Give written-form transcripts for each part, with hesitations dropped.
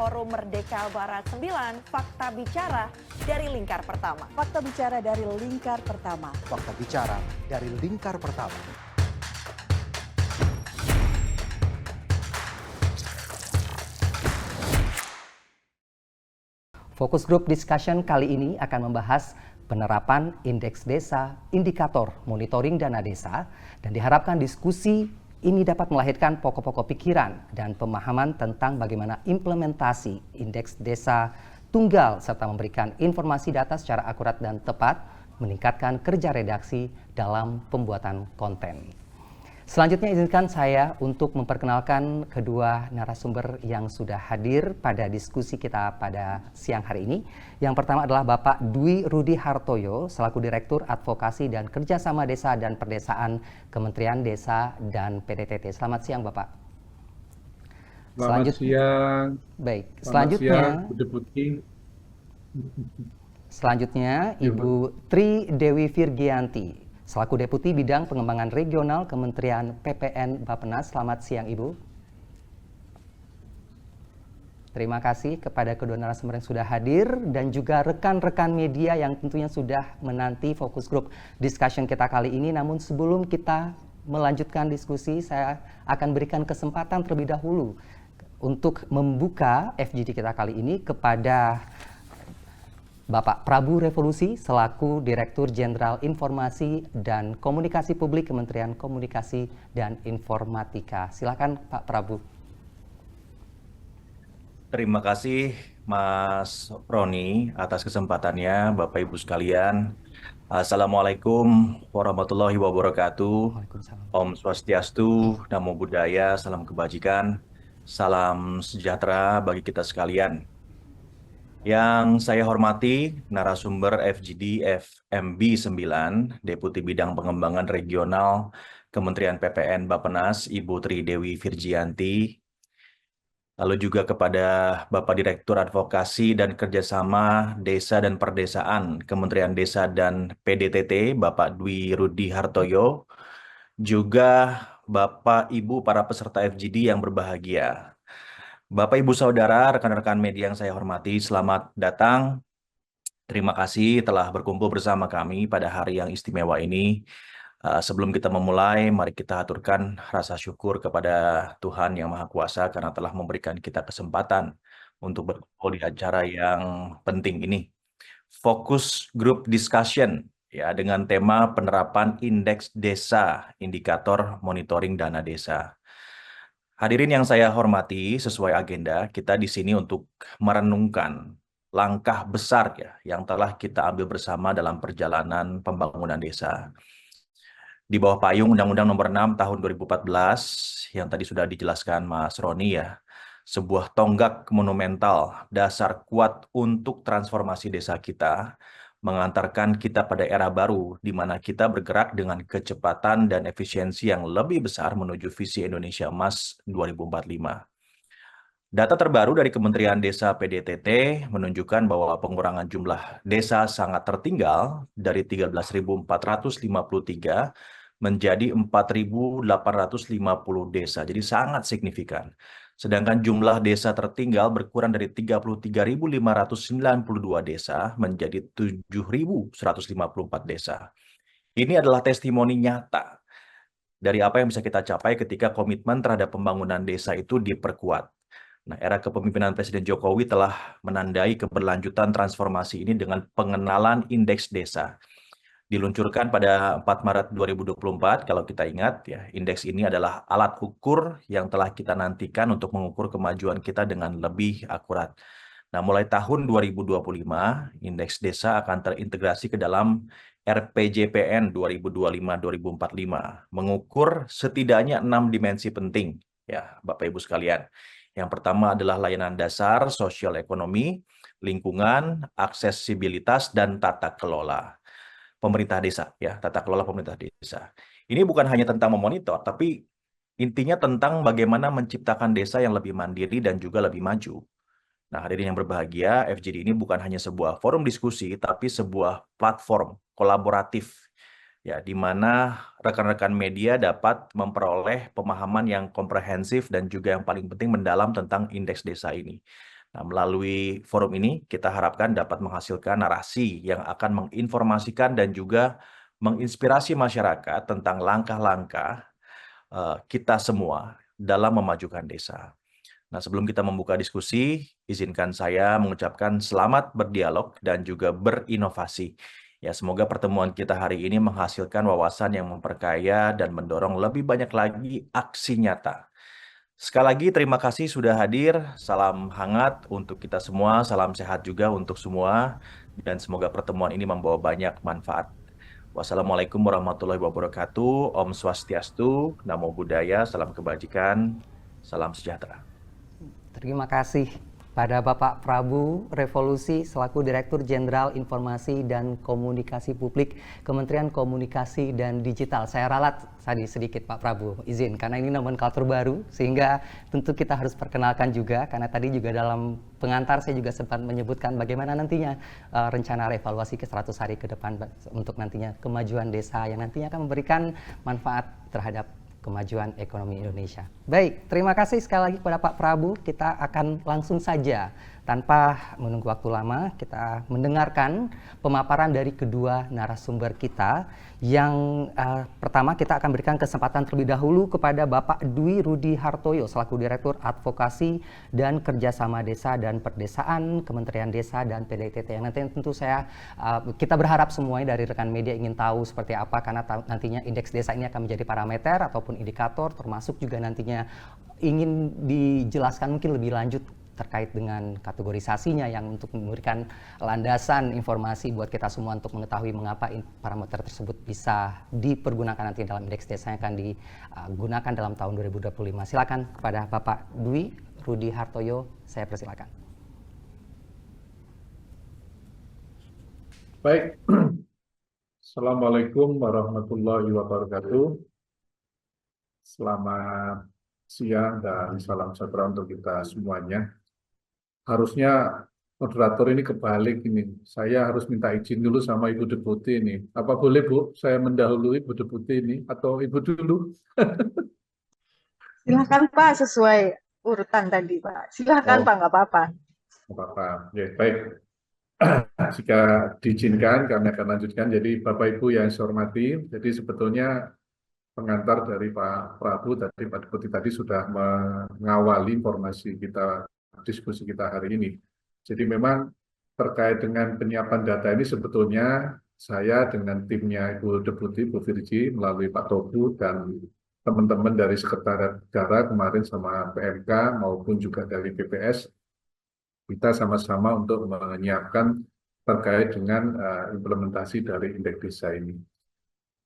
Forum Merdeka Barat 9, Fakta Bicara dari Lingkar Pertama. Fakta bicara dari Lingkar Pertama. Fakta bicara dari Lingkar Pertama. Fokus Group Discussion kali ini akan membahas penerapan indeks desa, indikator monitoring dana desa, dan diharapkan diskusi ini dapat melahirkan pokok-pokok pikiran dan pemahaman tentang bagaimana implementasi indeks desa tunggal serta memberikan informasi data secara akurat dan tepat, meningkatkan kerja redaksi dalam pembuatan konten. Selanjutnya izinkan saya untuk memperkenalkan kedua narasumber yang sudah hadir pada diskusi kita pada siang hari ini. Yang pertama adalah Bapak Dwi Rudi Hartoyo selaku Direktur Advokasi dan Kerjasama Desa dan Perdesaan Kementerian Desa dan PDTT. Selamat siang Bapak. Selamat siang. Baik, selanjutnya Ibu Tri Dewi Virgianti selaku Deputi Bidang Pengembangan Regional Kementerian PPN Bappenas. Selamat siang Ibu. Terima kasih kepada kedua narasumber yang sudah hadir dan juga rekan-rekan media yang tentunya sudah menanti fokus grup discussion kita kali ini. Namun sebelum kita melanjutkan diskusi, saya akan berikan kesempatan terlebih dahulu untuk membuka FGD kita kali ini kepada Bapak Prabu Revolusi selaku Direktur Jenderal Informasi dan Komunikasi Publik Kementerian Komunikasi dan Informatika. Silakan Pak Prabu. Terima kasih Mas Roni atas kesempatannya, Bapak Ibu sekalian. Assalamualaikum warahmatullahi wabarakatuh. Om Swastiastu, Namo Buddhaya, salam kebajikan, salam sejahtera bagi kita sekalian. Yang saya hormati narasumber FGD FMB 9, Deputi Bidang Pengembangan Regional Kementerian PPN Bappenas, Ibu Tri Dewi Virgianti. Lalu juga kepada Bapak Direktur Advokasi dan Kerjasama Desa dan Perdesaan Kementerian Desa dan PDTT, Bapak Dwi Rudi Hartoyo. Juga Bapak Ibu para peserta FGD yang berbahagia. Bapak, Ibu, Saudara, rekan-rekan media yang saya hormati, selamat datang. Terima kasih telah berkumpul bersama kami pada hari yang istimewa ini. Sebelum kita memulai, mari kita aturkan rasa syukur kepada Tuhan Yang Maha Kuasa karena telah memberikan kita kesempatan untuk berkumpul di acara yang penting ini. Fokus Group Discussion ya dengan tema penerapan indeks desa, indikator monitoring dana desa. Hadirin yang saya hormati, sesuai agenda, kita di sini untuk merenungkan langkah besar ya yang telah kita ambil bersama dalam perjalanan pembangunan desa. Di bawah payung Undang-Undang Nomor 6 Tahun 2014 yang tadi sudah dijelaskan Mas Roni ya, sebuah tonggak monumental, dasar kuat untuk transformasi desa kita, mengantarkan kita pada era baru di mana kita bergerak dengan kecepatan dan efisiensi yang lebih besar menuju visi Indonesia Emas 2045. Data terbaru dari Kementerian Desa PDTT menunjukkan bahwa pengurangan jumlah desa sangat tertinggal dari 13.453 menjadi 4.850 desa, jadi sangat signifikan. Sedangkan jumlah desa tertinggal berkurang dari 33.592 desa menjadi 7.154 desa. Ini adalah testimoni nyata dari apa yang bisa kita capai ketika komitmen terhadap pembangunan desa itu diperkuat. Nah, era kepemimpinan Presiden Jokowi telah menandai keberlanjutan transformasi ini dengan pengenalan indeks desa. Diluncurkan pada 4 Maret 2024, kalau kita ingat ya, indeks ini adalah alat ukur yang telah kita nantikan untuk mengukur kemajuan kita dengan lebih akurat. Nah, mulai tahun 2025, indeks desa akan terintegrasi ke dalam RPJPN 2025-2045, mengukur setidaknya 6 dimensi penting ya, Bapak Ibu sekalian. Yang pertama adalah layanan dasar, sosial ekonomi, lingkungan, aksesibilitas, dan tata kelola pemerintah desa ya, tata kelola pemerintah desa. Ini bukan hanya tentang memonitor, tapi intinya tentang bagaimana menciptakan desa yang lebih mandiri dan juga lebih maju. Nah, hadirin yang berbahagia, FGD ini bukan hanya sebuah forum diskusi, tapi sebuah platform kolaboratif ya, di mana rekan-rekan media dapat memperoleh pemahaman yang komprehensif dan juga yang paling penting mendalam tentang indeks desa ini. Nah, melalui forum ini kita harapkan dapat menghasilkan narasi yang akan menginformasikan dan juga menginspirasi masyarakat tentang langkah-langkah kita semua dalam memajukan desa. Nah, sebelum kita membuka diskusi, izinkan saya mengucapkan selamat berdialog dan juga berinovasi. Ya, semoga pertemuan kita hari ini menghasilkan wawasan yang memperkaya dan mendorong lebih banyak lagi aksi nyata. Sekali lagi terima kasih sudah hadir. Salam hangat untuk kita semua, salam sehat juga untuk semua, dan semoga pertemuan ini membawa banyak manfaat. Wassalamualaikum warahmatullahi wabarakatuh. Om Swastiastu, Namo Buddhaya, salam kebajikan, salam sejahtera. Terima kasih pada Bapak Prabu Revolusi selaku Direktur Jenderal Informasi dan Komunikasi Publik Kementerian Komunikasi dan Digital. Saya ralat tadi sedikit Pak Prabu, izin karena ini nomenklatur baru sehingga tentu kita harus perkenalkan juga karena tadi juga dalam pengantar saya juga sempat menyebutkan bagaimana nantinya rencana revaluasi ke 100 hari ke depan untuk nantinya kemajuan desa yang nantinya akan memberikan manfaat terhadap kemajuan ekonomi Indonesia. Baik, terima kasih sekali lagi kepada Pak Prabu. Kita akan langsung saja tanpa menunggu waktu lama kita mendengarkan pemaparan dari kedua narasumber kita. Yang pertama kita akan berikan kesempatan terlebih dahulu kepada Bapak Dwi Rudi Hartoyo selaku Direktur Advokasi dan Kerjasama Desa dan Perdesaan Kementerian Desa dan PDITT. Yang nanti tentu kita berharap semuanya dari rekan media ingin tahu seperti apa karena nantinya indeks desa ini akan menjadi parameter ataupun indikator termasuk juga nantinya ingin dijelaskan mungkin lebih lanjut terkait dengan kategorisasinya yang untuk memberikan landasan informasi buat kita semua untuk mengetahui mengapa parameter tersebut bisa dipergunakan nanti dalam indeks desa yang akan digunakan dalam tahun 2025. Silakan kepada Bapak Dwi Rudi Hartoyo, saya persilakan. Baik, Assalamualaikum warahmatullahi wabarakatuh. Selamat siang dan salam sejahtera untuk kita semuanya. Harusnya moderator ini kebalik ini. Saya harus minta izin dulu sama Ibu Deputi ini. Apa boleh Bu, saya mendahului Ibu Deputi ini atau Ibu dulu? Silakan Pak, sesuai urutan tadi Pak. Silakan Pak, nggak apa-apa. Nggak apa-apa. Ya, baik. Jika diizinkan, kami akan lanjutkan. Jadi Bapak Ibu yang saya hormati, jadi sebetulnya pengantar dari Pak Prabu tadi, Pak Deputi tadi sudah mengawali informasi kita, diskusi kita hari ini. Jadi memang terkait dengan penyiapan data ini sebetulnya saya dengan timnya Ibu Deputi, Bu Virgi, melalui Pak Tobu dan teman-teman dari Sekretariat Negara kemarin sama PMK maupun juga dari BPS, kita sama-sama untuk menyiapkan terkait dengan implementasi dari indeks desa ini.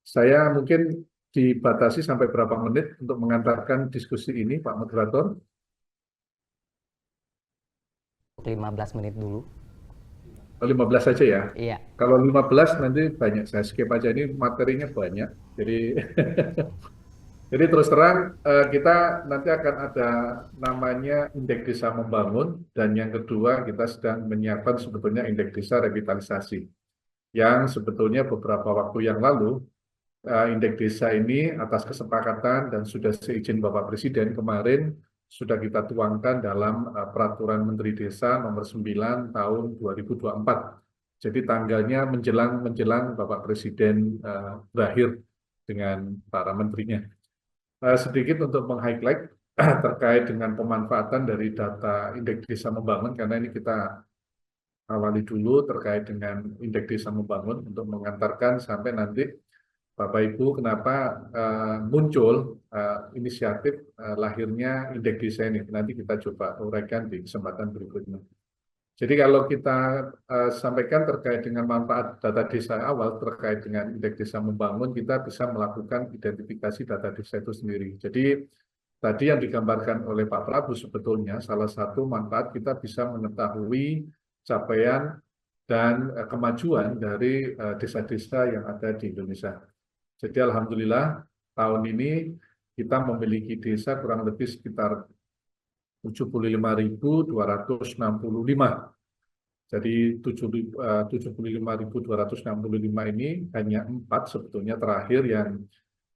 Saya mungkin dibatasi sampai berapa menit untuk mengantarkan diskusi ini, Pak Moderator? 15 menit dulu. 15 saja ya? Iya. Kalau 15 nanti banyak, saya skip aja, ini materinya banyak. Jadi terus terang kita nanti akan ada namanya indeks desa membangun, dan yang kedua kita sedang menyiapkan sebetulnya indeks desa revitalisasi. Yang sebetulnya beberapa waktu yang lalu indeks desa ini atas kesepakatan dan sudah seizin Bapak Presiden kemarin sudah kita tuangkan dalam Peraturan Menteri Desa nomor 9 tahun 2024. Jadi tanggalnya menjelang Bapak Presiden berakhir dengan para menterinya. Sedikit untuk meng-highlight terkait dengan pemanfaatan dari data indeks desa membangun, karena ini kita awali dulu terkait dengan indeks desa membangun untuk mengantarkan sampai nanti Bapak Ibu kenapa muncul inisiatif lahirnya indeks desa ini. Nanti kita coba uraikan di kesempatan berikutnya. Jadi kalau kita sampaikan terkait dengan manfaat data desa awal terkait dengan indeks desa membangun, kita bisa melakukan identifikasi data desa itu sendiri. Jadi tadi yang digambarkan oleh Pak Prabu sebetulnya salah satu manfaat kita bisa mengetahui capaian dan kemajuan dari desa-desa yang ada di Indonesia. Jadi alhamdulillah tahun ini kita memiliki desa kurang lebih sekitar 75.265. Jadi 75.265 ini hanya 4 sebetulnya terakhir yang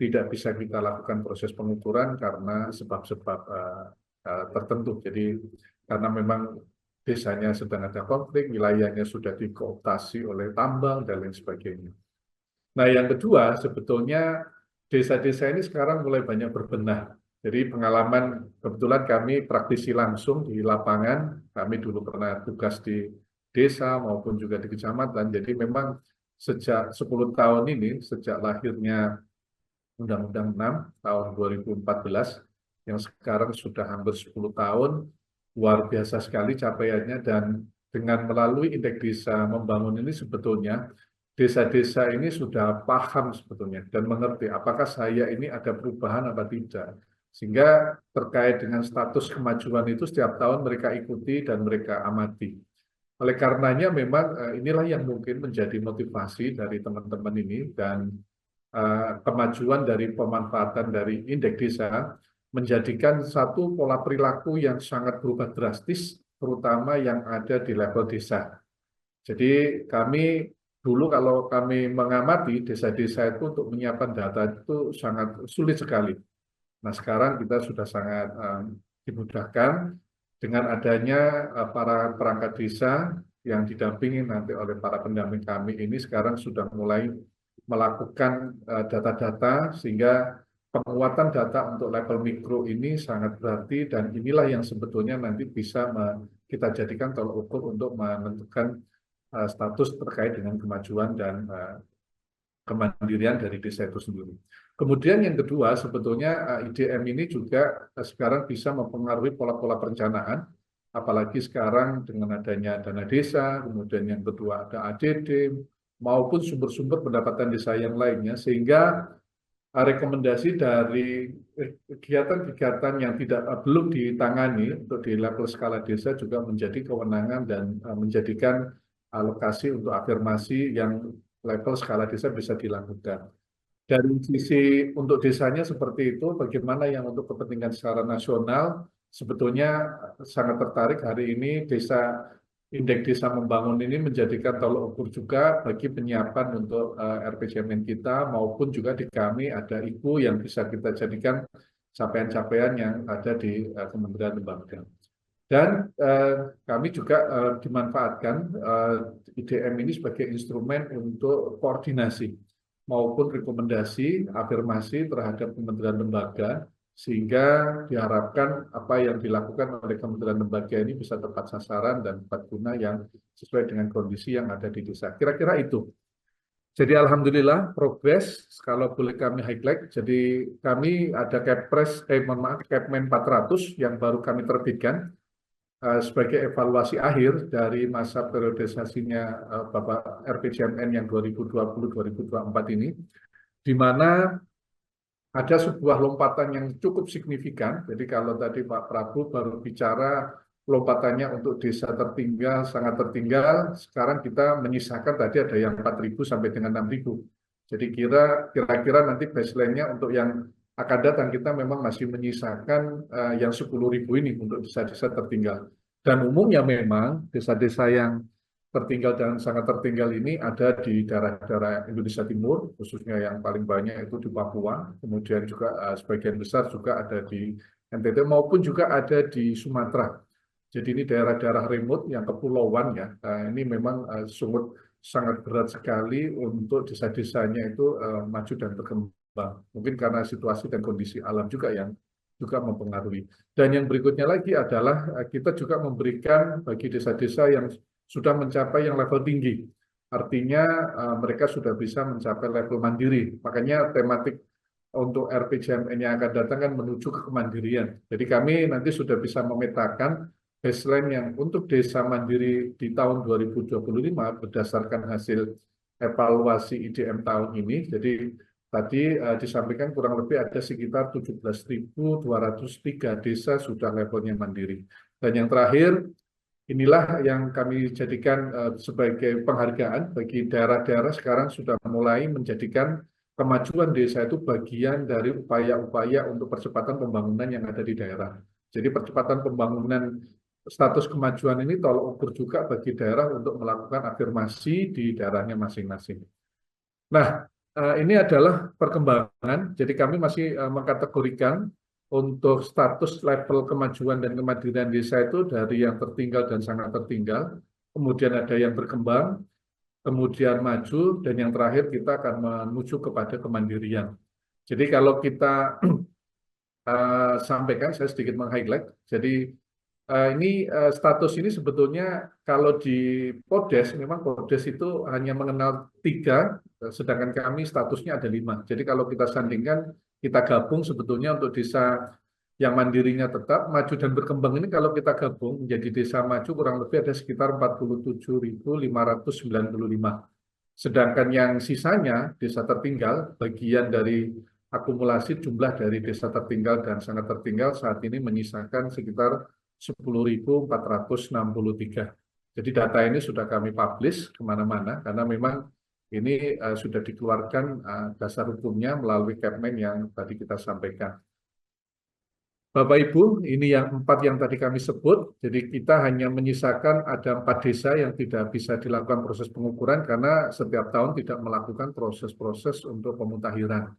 tidak bisa kita lakukan proses pengukuran karena sebab-sebab tertentu. Jadi karena memang desanya sedang ada konflik, wilayahnya sudah dikooptasi oleh tambang, dan lain sebagainya. Nah, yang kedua, sebetulnya desa-desa ini sekarang mulai banyak berbenah. Jadi pengalaman, kebetulan kami praktisi langsung di lapangan, kami dulu pernah tugas di desa maupun juga di kecamatan, jadi memang sejak 10 tahun ini, sejak lahirnya Undang-Undang 6 tahun 2014, yang sekarang sudah hampir 10 tahun, luar biasa sekali capaiannya, dan dengan melalui indeks desa membangun ini sebetulnya desa-desa ini sudah paham sebetulnya dan mengerti apakah saya ini ada perubahan apa tidak. Sehingga terkait dengan status kemajuan itu setiap tahun mereka ikuti dan mereka amati. Oleh karenanya memang inilah yang mungkin menjadi motivasi dari teman-teman ini, dan kemajuan dari pemanfaatan dari indeks desa menjadikan satu pola perilaku yang sangat berubah drastis, terutama yang ada di level desa. Jadi kami dulu kalau kami mengamati desa-desa itu untuk menyiapkan data itu sangat sulit sekali. Nah, sekarang kita sudah sangat dimudahkan dengan adanya para perangkat desa yang didampingi nanti oleh para pendamping kami ini sekarang sudah mulai melakukan data-data, sehingga penguatan data untuk level mikro ini sangat berarti, dan inilah yang sebetulnya nanti bisa kita jadikan tolak ukur untuk menentukan status terkait dengan kemajuan dan kemandirian dari desa itu sendiri. Kemudian yang kedua, sebetulnya IDM ini juga sekarang bisa mempengaruhi pola-pola perencanaan, apalagi sekarang dengan adanya dana desa, kemudian yang kedua ada ADD, maupun sumber-sumber pendapatan desa yang lainnya, sehingga rekomendasi dari kegiatan-kegiatan yang belum ditangani untuk di level skala desa juga menjadi kewenangan dan menjadikan alokasi untuk afirmasi yang level skala desa bisa dilakukan. Dari sisi untuk desanya seperti itu, bagaimana yang untuk kepentingan secara nasional, sebetulnya sangat tertarik hari ini indeks desa membangun ini menjadikan tolok ukur juga bagi penyiapan untuk RPJMN kita, maupun juga di kami ada IPU yang bisa kita jadikan capaian-capaian yang ada di Kementerian Lembaga. Dan kami juga dimanfaatkan IDM ini sebagai instrumen untuk koordinasi maupun rekomendasi, afirmasi terhadap Kementerian Lembaga, sehingga diharapkan apa yang dilakukan oleh Kementerian Lembaga ini bisa tepat sasaran dan tepat guna yang sesuai dengan kondisi yang ada di desa. Kira-kira itu. Jadi alhamdulillah progres, kalau boleh kami highlight. Jadi kami ada Kepmen 400 yang baru kami terbitkan sebagai evaluasi akhir dari masa periodisasinya Bapak RPJMN yang 2020-2024 ini, di mana ada sebuah lompatan yang cukup signifikan. Jadi kalau tadi Pak Prabu baru bicara lompatannya untuk desa tertinggal, sangat tertinggal, sekarang kita menyisakan tadi ada yang 4.000 sampai dengan 6.000. Jadi kira-kira nanti baseline-nya untuk yang akan datang kita memang masih menyisakan yang 10.000 ini untuk desa-desa tertinggal. Dan umumnya memang desa-desa yang tertinggal dan sangat tertinggal ini ada di daerah-daerah Indonesia Timur, khususnya yang paling banyak itu di Papua, kemudian juga sebagian besar juga ada di NTT maupun juga ada di Sumatera. Jadi ini daerah-daerah remote yang kepulauan ya. Ini memang sangat berat sekali untuk desa-desanya itu maju dan berkembang. Mungkin karena situasi dan kondisi alam juga yang juga mempengaruhi. Dan yang berikutnya lagi adalah kita juga memberikan bagi desa-desa yang sudah mencapai yang level tinggi. Artinya mereka sudah bisa mencapai level mandiri. Makanya tematik untuk RPJMN yang akan datang kan menuju ke kemandirian. Jadi kami nanti sudah bisa memetakan baseline yang untuk desa mandiri di tahun 2025 berdasarkan hasil evaluasi IDM tahun ini. Jadi tadi disampaikan kurang lebih ada sekitar 17.203 desa sudah levelnya mandiri. Dan yang terakhir, inilah yang kami jadikan sebagai penghargaan bagi daerah-daerah sekarang sudah mulai menjadikan kemajuan desa itu bagian dari upaya-upaya untuk percepatan pembangunan yang ada di daerah. Jadi percepatan pembangunan status kemajuan ini tolak ukur juga bagi daerah untuk melakukan afirmasi di daerahnya masing-masing. Nah, ini adalah perkembangan. Jadi kami masih mengkategorikan untuk status level kemajuan dan kemandirian desa itu dari yang tertinggal dan sangat tertinggal, kemudian ada yang berkembang, kemudian maju, dan yang terakhir kita akan menuju kepada kemandirian. Jadi kalau kita sampaikan, saya sedikit meng-highlight. Jadi status ini sebetulnya kalau di Podes, memang Podes itu hanya mengenal 3, sedangkan kami statusnya ada 5. Jadi kalau kita sandingkan, kita gabung sebetulnya untuk desa yang mandirinya tetap, maju dan berkembang ini kalau kita gabung menjadi desa maju kurang lebih ada sekitar 47.595. Sedangkan yang sisanya desa tertinggal, bagian dari akumulasi jumlah dari desa tertinggal dan sangat tertinggal saat ini menyisakan sekitar 10.463. Jadi data ini sudah kami publish kemana-mana karena memang ini sudah dikeluarkan dasar hukumnya melalui Kepmen yang tadi kita sampaikan. Bapak Ibu, ini yang 4 yang tadi kami sebut, jadi kita hanya menyisakan ada 4 desa yang tidak bisa dilakukan proses pengukuran karena setiap tahun tidak melakukan proses-proses untuk pemutakhiran.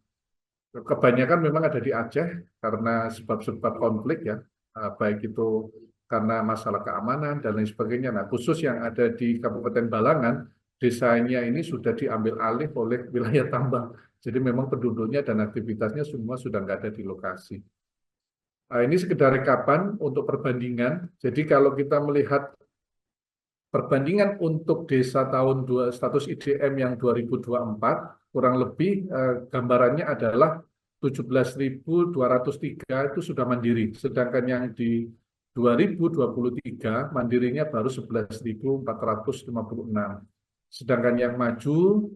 Kebanyakan memang ada di Aceh karena sebab-sebab konflik ya, baik itu karena masalah keamanan dan lain sebagainya. Nah, khusus yang ada di Kabupaten Balangan, desanya ini sudah diambil alih oleh wilayah tambang. Jadi memang penduduknya dan aktivitasnya semua sudah nggak ada di lokasi. Ini sekedar rekapan untuk perbandingan. Jadi kalau kita melihat perbandingan untuk desa tahun status IDM yang 2024, kurang lebih gambarannya adalah 17.203 itu sudah mandiri. Sedangkan yang di 2023 mandirinya baru 11.456. Sedangkan yang maju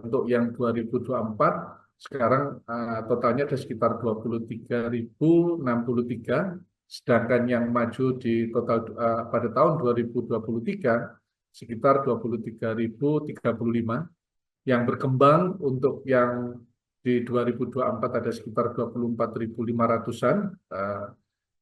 untuk yang 2024 sekarang totalnya ada sekitar 23.063, sedangkan yang maju di total pada tahun 2023 sekitar 23.035, yang berkembang untuk yang di 2024 ada sekitar 24.500-an,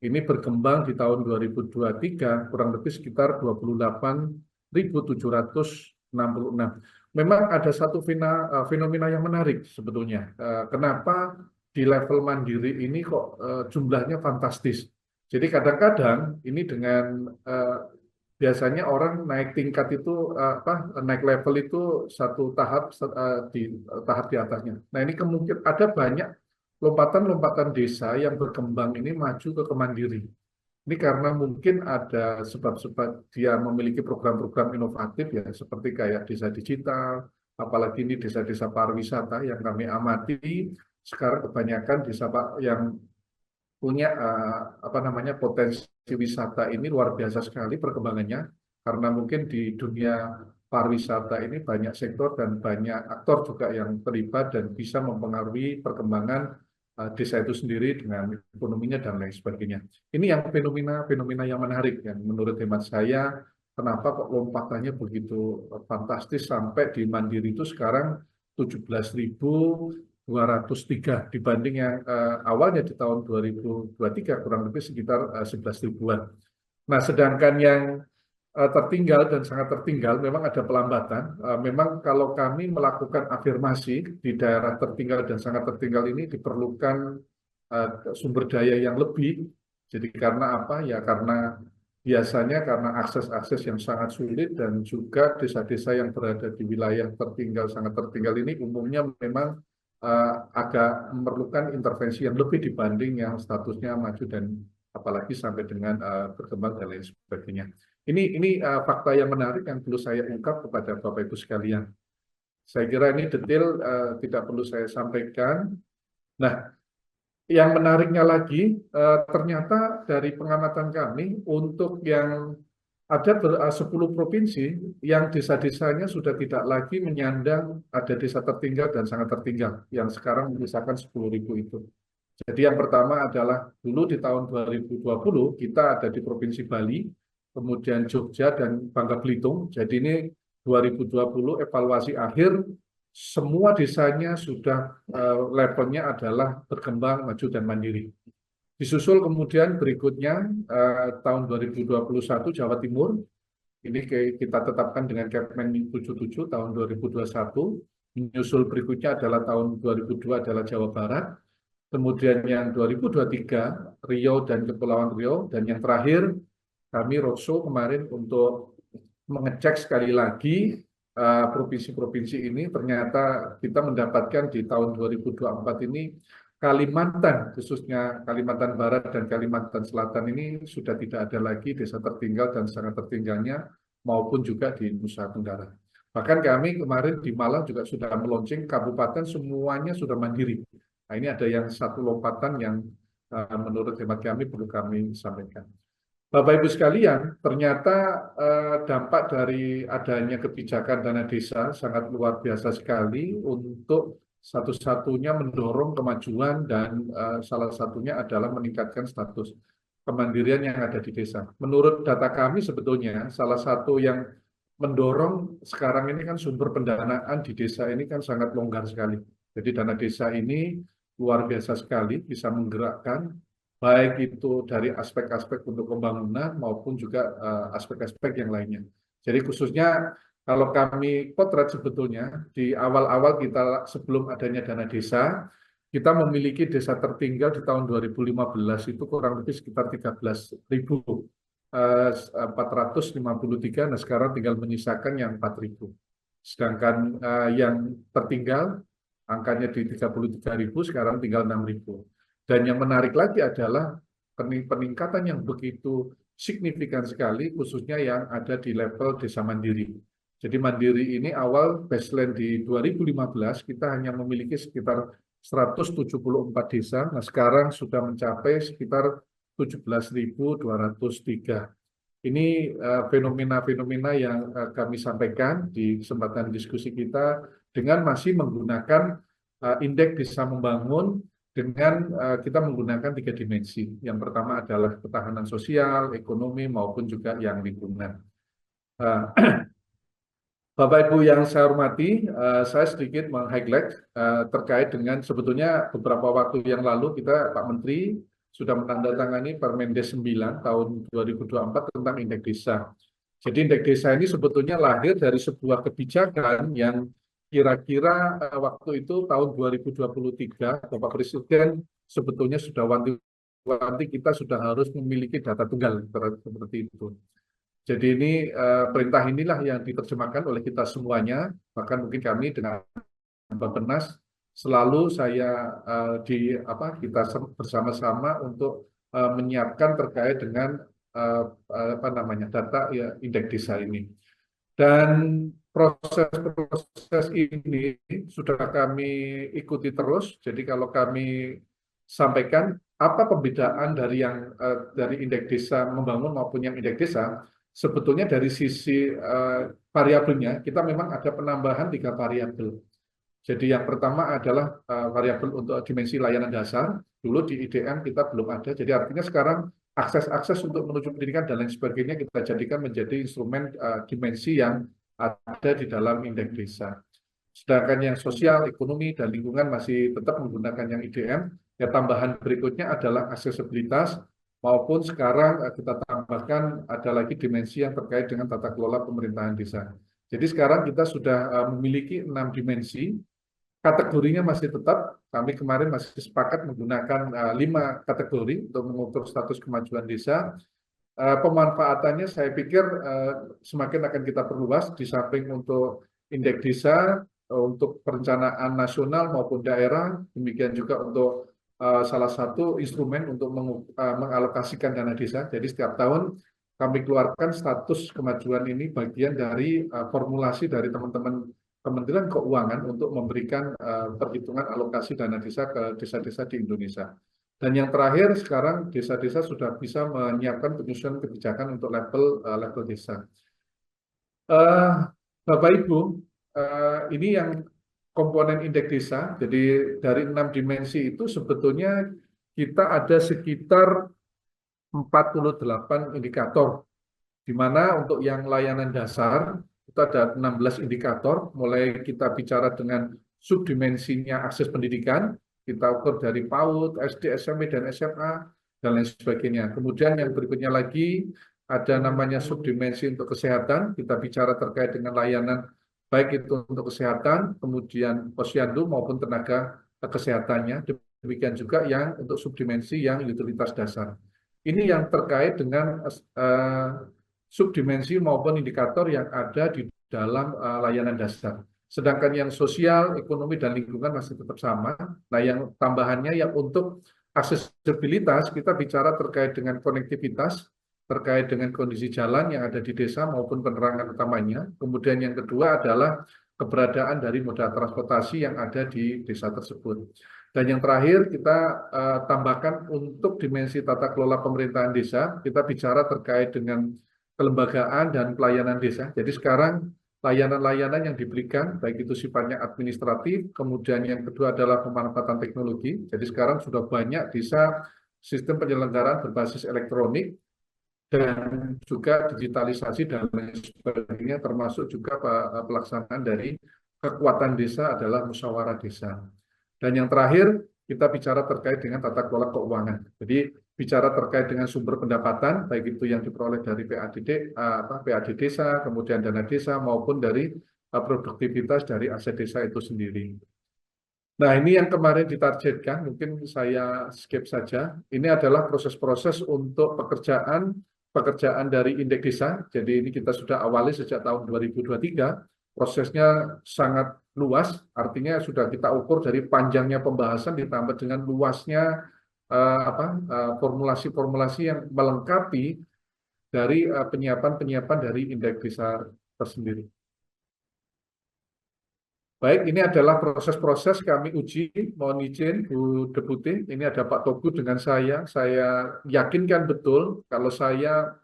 ini berkembang di tahun 2023 kurang lebih sekitar 28.766. Memang ada satu fenomena yang menarik sebetulnya. Kenapa di level mandiri ini kok jumlahnya fantastis? Jadi kadang-kadang ini dengan biasanya orang naik tingkat itu naik level itu satu tahap di tahap di atasnya. Nah ini kemungkinan ada banyak lompatan-lompatan desa yang berkembang ini maju ke kemandiri. Ini karena mungkin ada sebab-sebab dia memiliki program-program inovatif ya, seperti kayak desa digital, apalagi ini desa-desa pariwisata yang kami amati sekarang kebanyakan desa yang punya potensi wisata ini luar biasa sekali perkembangannya, karena mungkin di dunia pariwisata ini banyak sektor dan banyak aktor juga yang terlibat dan bisa mempengaruhi perkembangan desa itu sendiri dengan ekonominya dan lain sebagainya. Ini yang fenomena yang menarik yang menurut hemat saya, kenapa kok lompatannya begitu fantastis sampai di mandiri itu sekarang 17.203 dibanding yang awalnya di tahun 2023 kurang lebih sekitar 11.000-an. Nah, sedangkan yang tertinggal dan sangat tertinggal memang ada pelambatan. Memang kalau kami melakukan afirmasi di daerah tertinggal dan sangat tertinggal ini diperlukan sumber daya yang lebih. Jadi karena apa? Ya karena biasanya karena akses-akses yang sangat sulit dan juga desa-desa yang berada di wilayah tertinggal sangat tertinggal ini umumnya memang agak memerlukan intervensi yang lebih dibanding yang statusnya maju dan apalagi sampai dengan berkembang dan lain sebagainya. Ini fakta yang menarik yang perlu saya ungkap kepada Bapak Ibu sekalian. Saya kira ini detail tidak perlu saya sampaikan. Nah, yang menariknya lagi ternyata dari pengamatan kami untuk yang ada 10 provinsi yang desa-desanya sudah tidak lagi menyandang ada desa tertinggal dan sangat tertinggal yang sekarang menyisakan 10.000 itu. Jadi yang pertama adalah dulu di tahun 2020 kita ada di Provinsi Bali, kemudian Jogja dan Bangka Belitung. Jadi ini 2020 evaluasi akhir, semua desanya sudah levelnya adalah berkembang, maju dan mandiri. Disusul kemudian berikutnya tahun 2021 Jawa Timur, ini kita tetapkan dengan Kepmen 77 tahun 2021. Menyusul berikutnya adalah tahun 2002 adalah Jawa Barat. kemudian yang 2023 Riau dan Kepulauan Riau, dan yang terakhir kami roadshow kemarin untuk mengecek sekali lagi provinsi-provinsi ini. Ternyata kita mendapatkan di tahun 2024 ini Kalimantan, khususnya Kalimantan Barat dan Kalimantan Selatan ini sudah tidak ada lagi desa tertinggal dan sangat tertinggalnya, maupun juga di Nusa Tenggara. Bahkan kami kemarin di Malang juga sudah meluncing kabupaten semuanya sudah mandiri. Nah, ini ada yang satu lompatan yang menurut hemat kami perlu kami sampaikan. Bapak Ibu sekalian, ternyata dampak dari adanya kebijakan dana desa sangat luar biasa sekali untuk satu-satunya mendorong kemajuan, dan salah satunya adalah meningkatkan status kemandirian yang ada di desa. Menurut data kami sebetulnya salah satu yang mendorong sekarang ini kan sumber pendanaan di desa ini kan sangat longgar sekali. Jadi dana desa ini luar biasa sekali, bisa menggerakkan baik itu dari aspek-aspek untuk pembangunan maupun juga aspek-aspek yang lainnya. Jadi khususnya kalau kami potret sebetulnya di awal-awal kita sebelum adanya dana desa, kita memiliki desa tertinggal di tahun 2015 itu kurang lebih sekitar 13.453, nah sekarang tinggal menyisakan yang 4.000. Sedangkan yang tertinggal angkanya di 33.000, sekarang tinggal 6.000. Dan yang menarik lagi adalah peningkatan yang begitu signifikan sekali, khususnya yang ada di level desa mandiri. Jadi mandiri ini awal baseline di 2015 kita hanya memiliki sekitar 174 desa, nah sekarang sudah mencapai sekitar 17.203. Ini fenomena-fenomena yang kami sampaikan di kesempatan diskusi kita dengan masih menggunakan indeks desa membangun dengan kita menggunakan 3 dimensi. Yang pertama adalah ketahanan sosial, ekonomi, maupun juga yang lingkungan. Bapak Ibu yang saya hormati, saya sedikit meng-highlight terkait dengan sebetulnya beberapa waktu yang lalu kita Pak Menteri sudah menandatangani Permendes 9 tahun 2024 tentang indeks desa. Jadi indeks desa ini sebetulnya lahir dari sebuah kebijakan yang kira-kira waktu itu tahun 2023 Bapak Presiden sebetulnya sudah wanti-wanti kita sudah harus memiliki data tunggal seperti itu. Jadi ini perintah inilah yang diterjemahkan oleh kita semuanya, bahkan mungkin kami dengan Bappenas selalu kita bersama-sama untuk menyiapkan terkait dengan data ya, indeks desa ini. Dan proses ini sudah kami ikuti terus. Jadi kalau kami sampaikan apa perbedaan dari yang dari indeks desa membangun maupun yang indeks desa, sebetulnya dari sisi variabelnya kita memang ada penambahan 3 variabel. Jadi yang pertama adalah variabel untuk dimensi layanan dasar. Dulu di IDM kita belum ada. Jadi artinya sekarang akses untuk menuju pendidikan dan lain sebagainya kita jadikan menjadi instrumen dimensi yang ada di dalam indeks desa. Sedangkan yang sosial, ekonomi, dan lingkungan masih tetap menggunakan yang IDM. Ya, tambahan berikutnya adalah aksesibilitas, maupun sekarang kita tambahkan ada lagi dimensi yang terkait dengan tata kelola pemerintahan desa. Jadi sekarang kita sudah memiliki 6 dimensi. Kategorinya masih tetap, kami kemarin masih sepakat menggunakan 5 kategori untuk mengukur status kemajuan desa. Pemanfaatannya saya pikir semakin akan kita perluas, di samping untuk indeks desa, untuk perencanaan nasional maupun daerah, demikian juga untuk salah satu instrumen untuk mengalokasikan dana desa. Jadi setiap tahun kami keluarkan status kemajuan ini bagian dari formulasi dari teman-teman Kementerian Keuangan untuk memberikan perhitungan alokasi dana desa ke desa-desa di Indonesia. Dan yang terakhir sekarang desa-desa sudah bisa menyiapkan penyusunan kebijakan untuk level desa. Bapak Ibu, ini yang komponen indeks desa. Jadi dari 6 dimensi itu sebetulnya kita ada sekitar 48 indikator, di mana untuk yang layanan dasar itu ada 16 indikator, mulai kita bicara dengan subdimensinya akses pendidikan, kita ukur dari PAUD, SD, SMP, dan SMA, dan lain sebagainya. Kemudian yang berikutnya lagi ada namanya subdimensi untuk kesehatan, kita bicara terkait dengan layanan baik itu untuk kesehatan, kemudian posyandu maupun tenaga kesehatannya. demikian juga yang untuk subdimensi yang utilitas dasar. Ini yang terkait dengan subdimensi maupun indikator yang ada di dalam layanan dasar. Sedangkan yang sosial, ekonomi, dan lingkungan masih tetap sama. Nah, yang tambahannya yang untuk aksesibilitas, kita bicara terkait dengan konektivitas, terkait dengan kondisi jalan yang ada di desa maupun penerangan utamanya. Kemudian yang kedua adalah keberadaan dari moda transportasi yang ada di desa tersebut. Dan yang terakhir kita tambahkan untuk dimensi tata kelola pemerintahan desa, kita bicara terkait dengan kelembagaan dan pelayanan desa. Jadi sekarang layanan-layanan yang diberikan, baik itu sifatnya administratif, kemudian yang kedua adalah pemanfaatan teknologi. Jadi sekarang sudah banyak desa sistem penyelenggaraan berbasis elektronik, dan juga digitalisasi dan lain sebagainya, termasuk juga pelaksanaan dari kekuatan desa adalah musyawarah desa. Dan yang terakhir, kita bicara terkait dengan tata kelola keuangan. Jadi bicara terkait dengan sumber pendapatan, baik itu yang diperoleh dari PAD desa, kemudian dana desa, maupun dari produktivitas dari aset desa itu sendiri. Nah, ini yang kemarin ditargetkan, mungkin saya skip saja. Ini adalah proses-proses untuk pekerjaan dari indeks desa. Jadi ini kita sudah awali sejak tahun 2023. Prosesnya sangat luas, artinya sudah kita ukur dari panjangnya pembahasan ditambah dengan luasnya formulasi-formulasi yang melengkapi dari penyiapan dari indeks desa tersendiri. Baik, ini adalah proses-proses kami uji. Mohon izin Bu Deputi, ini ada Pak Togu dengan saya. Saya yakinkan betul kalau saya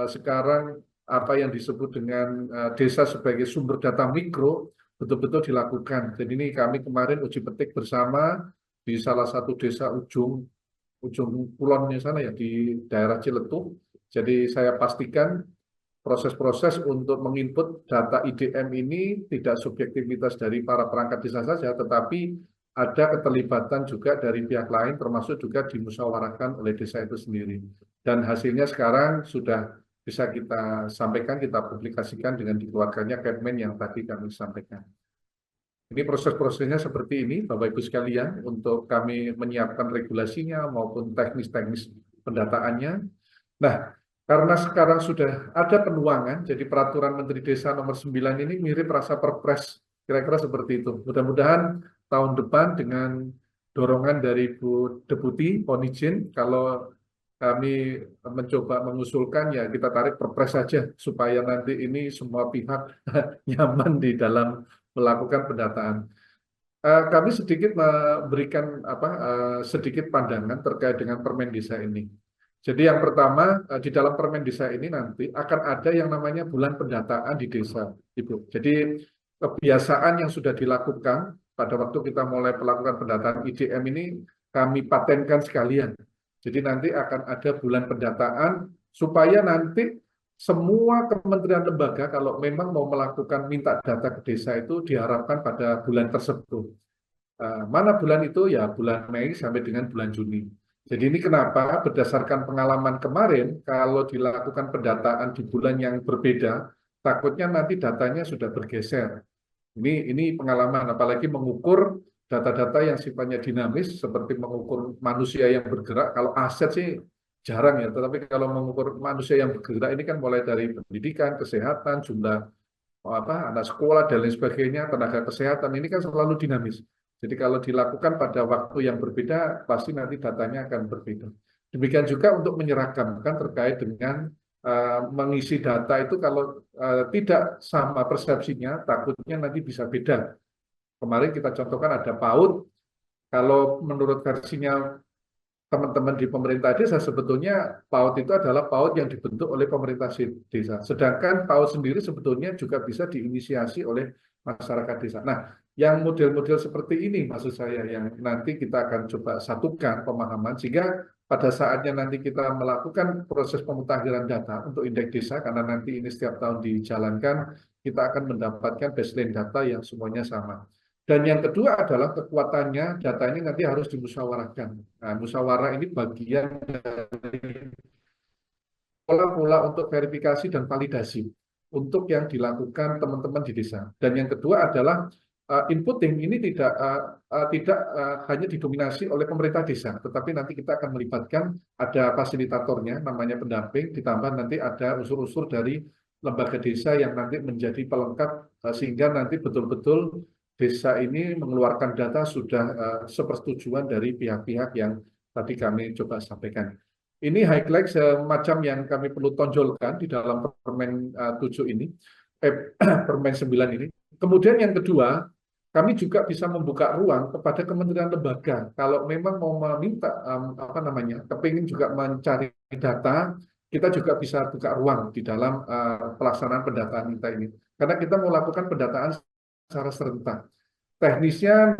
sekarang apa yang disebut dengan desa sebagai sumber data mikro betul-betul dilakukan. Jadi ini kami kemarin uji petik bersama di salah satu desa ujung kulonnya sana ya, di daerah Ciletuh. Jadi saya pastikan proses-proses untuk menginput data IDM ini tidak subjektivitas dari para perangkat desa saja, tetapi ada keterlibatan juga dari pihak lain, termasuk juga dimusyawarahkan oleh desa itu sendiri. Dan hasilnya sekarang sudah bisa kita sampaikan, kita publikasikan dengan dikeluarkannya Kepmen yang tadi kami sampaikan. Ini proses-prosesnya seperti ini, Bapak Ibu sekalian, untuk kami menyiapkan regulasinya maupun teknis-teknis pendataannya. Nah, karena sekarang sudah ada penuangan, jadi peraturan Menteri Desa nomor 9 ini mirip rasa perpres, kira-kira seperti itu. Mudah-mudahan tahun depan dengan dorongan dari Bu Deputi, mohon izin, kalau kami mencoba mengusulkan ya kita tarik perpres saja supaya nanti ini semua pihak nyaman di dalam melakukan pendataan. Kami sedikit memberikan sedikit pandangan terkait dengan Permen Desa ini. Jadi yang pertama di dalam Permen Desa ini nanti akan ada yang namanya bulan pendataan di desa, Ibu. Jadi kebiasaan yang sudah dilakukan pada waktu kita mulai melakukan pendataan IDM ini kami patenkan sekalian. Jadi nanti akan ada bulan pendataan supaya nanti semua kementerian lembaga kalau memang mau melakukan minta data ke desa itu diharapkan pada bulan tersebut. Mana bulan itu? Ya bulan Mei sampai dengan bulan Juni. Jadi ini kenapa berdasarkan pengalaman kemarin kalau dilakukan pendataan di bulan yang berbeda, takutnya nanti datanya sudah bergeser. Ini pengalaman, apalagi mengukur data-data yang sifatnya dinamis seperti mengukur manusia yang bergerak. Kalau aset sih jarang ya, tetapi kalau mengukur manusia yang bergerak ini kan mulai dari pendidikan, kesehatan, jumlah anak sekolah dan lain sebagainya, tenaga kesehatan ini kan selalu dinamis. Jadi kalau dilakukan pada waktu yang berbeda, pasti nanti datanya akan berbeda. Demikian juga untuk menyeragam kan terkait dengan mengisi data itu kalau tidak sama persepsinya, takutnya nanti bisa beda. Kemarin kita contohkan ada PAUD, kalau menurut versinya teman-teman di pemerintah desa, sebetulnya PAUD itu adalah PAUD yang dibentuk oleh pemerintah desa. Sedangkan PAUD sendiri sebetulnya juga bisa diinisiasi oleh masyarakat desa. Nah, yang model-model seperti ini maksud saya yang nanti kita akan coba satukan pemahaman, sehingga pada saatnya nanti kita melakukan proses pemutakhiran data untuk indeks desa, karena nanti ini setiap tahun dijalankan, kita akan mendapatkan baseline data yang semuanya sama. Dan yang kedua adalah kekuatannya, datanya nanti harus dimusyawarahkan. Nah, musyawarah ini bagian dari pola-pola untuk verifikasi dan validasi untuk yang dilakukan teman-teman di desa. Dan yang kedua adalah inputting ini tidak hanya didominasi oleh pemerintah desa, tetapi nanti kita akan melibatkan ada fasilitatornya, namanya pendamping, ditambah nanti ada unsur-unsur dari lembaga desa yang nanti menjadi pelengkap sehingga nanti betul-betul desa ini mengeluarkan data sudah sepersetujuan dari pihak-pihak yang tadi kami coba sampaikan. Ini highlight semacam yang kami perlu tonjolkan di dalam Permen 7 ini, Permen 9 ini. Kemudian yang kedua, kami juga bisa membuka ruang kepada kementerian lembaga. Kalau memang mau meminta, kepingin juga mencari data, kita juga bisa buka ruang di dalam pelaksanaan pendataan kita ini. Karena kita mau lakukan pendataan secara serentak. Teknisnya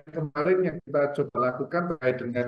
kemarin yang kita coba lakukan terkait dengan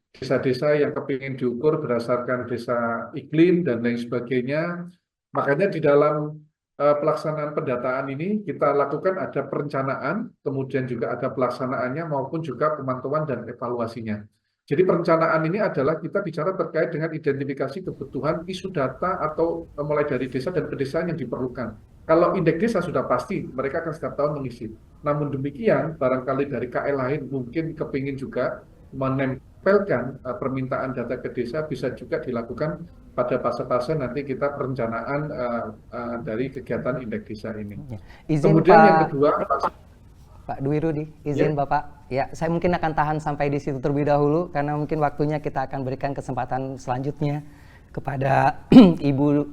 desa-desa yang kepingin diukur berdasarkan desa iklim dan lain sebagainya. Makanya di dalam pelaksanaan pendataan ini kita lakukan ada perencanaan, kemudian juga ada pelaksanaannya maupun juga pemantauan dan evaluasinya. Jadi perencanaan ini adalah kita bicara terkait dengan identifikasi kebutuhan isu data atau mulai dari desa dan pedesaan yang diperlukan. Kalau indeks desa sudah pasti, mereka akan setiap tahun mengisi. Namun demikian, barangkali dari KL lain mungkin kepingin juga menempelkan permintaan data ke desa bisa juga dilakukan pada fase-fase nanti kita perencanaan dari kegiatan indeks desa ini. Izin Kemudian Pak, yang kedua, Pak Dwi Rudi, izin Bapak. Ya, saya mungkin akan tahan sampai di situ terlebih dahulu karena mungkin waktunya kita akan berikan kesempatan selanjutnya kepada Ibu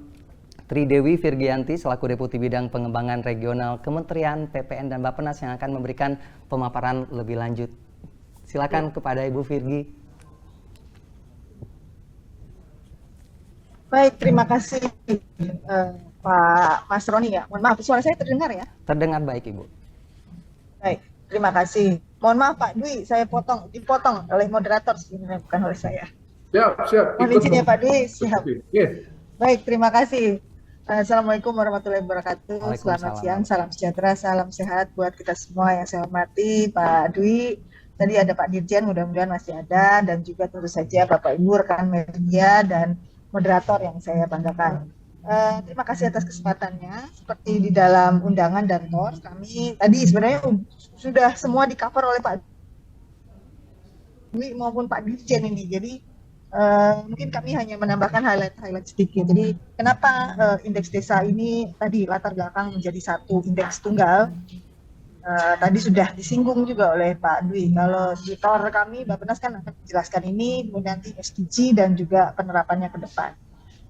Tri Dewi Virgianti selaku Deputi Bidang Pengembangan Regional Kementerian PPN dan Bappenas yang akan memberikan pemaparan lebih lanjut. Silakan kepada Ibu Virgi. Baik, terima kasih Pak Mas Roni ya. Mohon maaf, suara saya terdengar ya? Terdengar baik, Ibu. Baik, terima kasih. Mohon maaf Pak Dwi, saya dipotong oleh moderator sebenarnya, bukan oleh saya. Siap. Mohon izin ya Pak Dwi, siap. Yes. Baik, terima kasih. Assalamualaikum warahmatullahi wabarakatuh. Selamat Waalaikumsalam. siang, salam sejahtera, salam sehat buat kita semua yang saya hormati. Pak Dwi, tadi ada Pak Dirjen, mudah-mudahan masih ada, dan juga tentu saja Bapak Ibu rekan media dan moderator yang saya banggakan. Terima kasih atas kesempatannya. Seperti di dalam undangan dan TOR, kami tadi sebenarnya sudah semua di-cover oleh Pak Dwi maupun Pak Dirjen ini. Jadi mungkin kami hanya menambahkan highlight sedikit. Jadi kenapa indeks desa ini tadi latar belakang menjadi satu indeks tunggal? Tadi sudah disinggung juga oleh Pak Dwi. Kalau di TOR kami, Bappenas kan akan menjelaskan ini, kemudian nanti SDG dan juga penerapannya ke depan.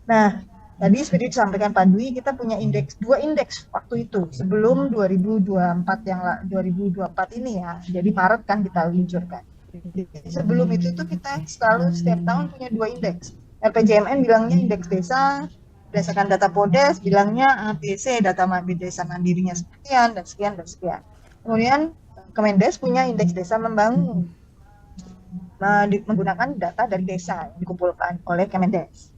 Nah, tadi seperti disampaikan Pak Dwi, kita punya dua indeks waktu itu sebelum 2024 ini ya. Jadi Maret kan kita luncurkan. Sebelum itu tuh kita selalu setiap tahun punya dua indeks. RPJMN bilangnya indeks desa berdasarkan data PODES, bilangnya ABC data desa mandirinya sekian dan sekian dan sekian. Kemudian Kemendes punya indeks desa membangun menggunakan data dari desa yang dikumpulkan oleh Kemendes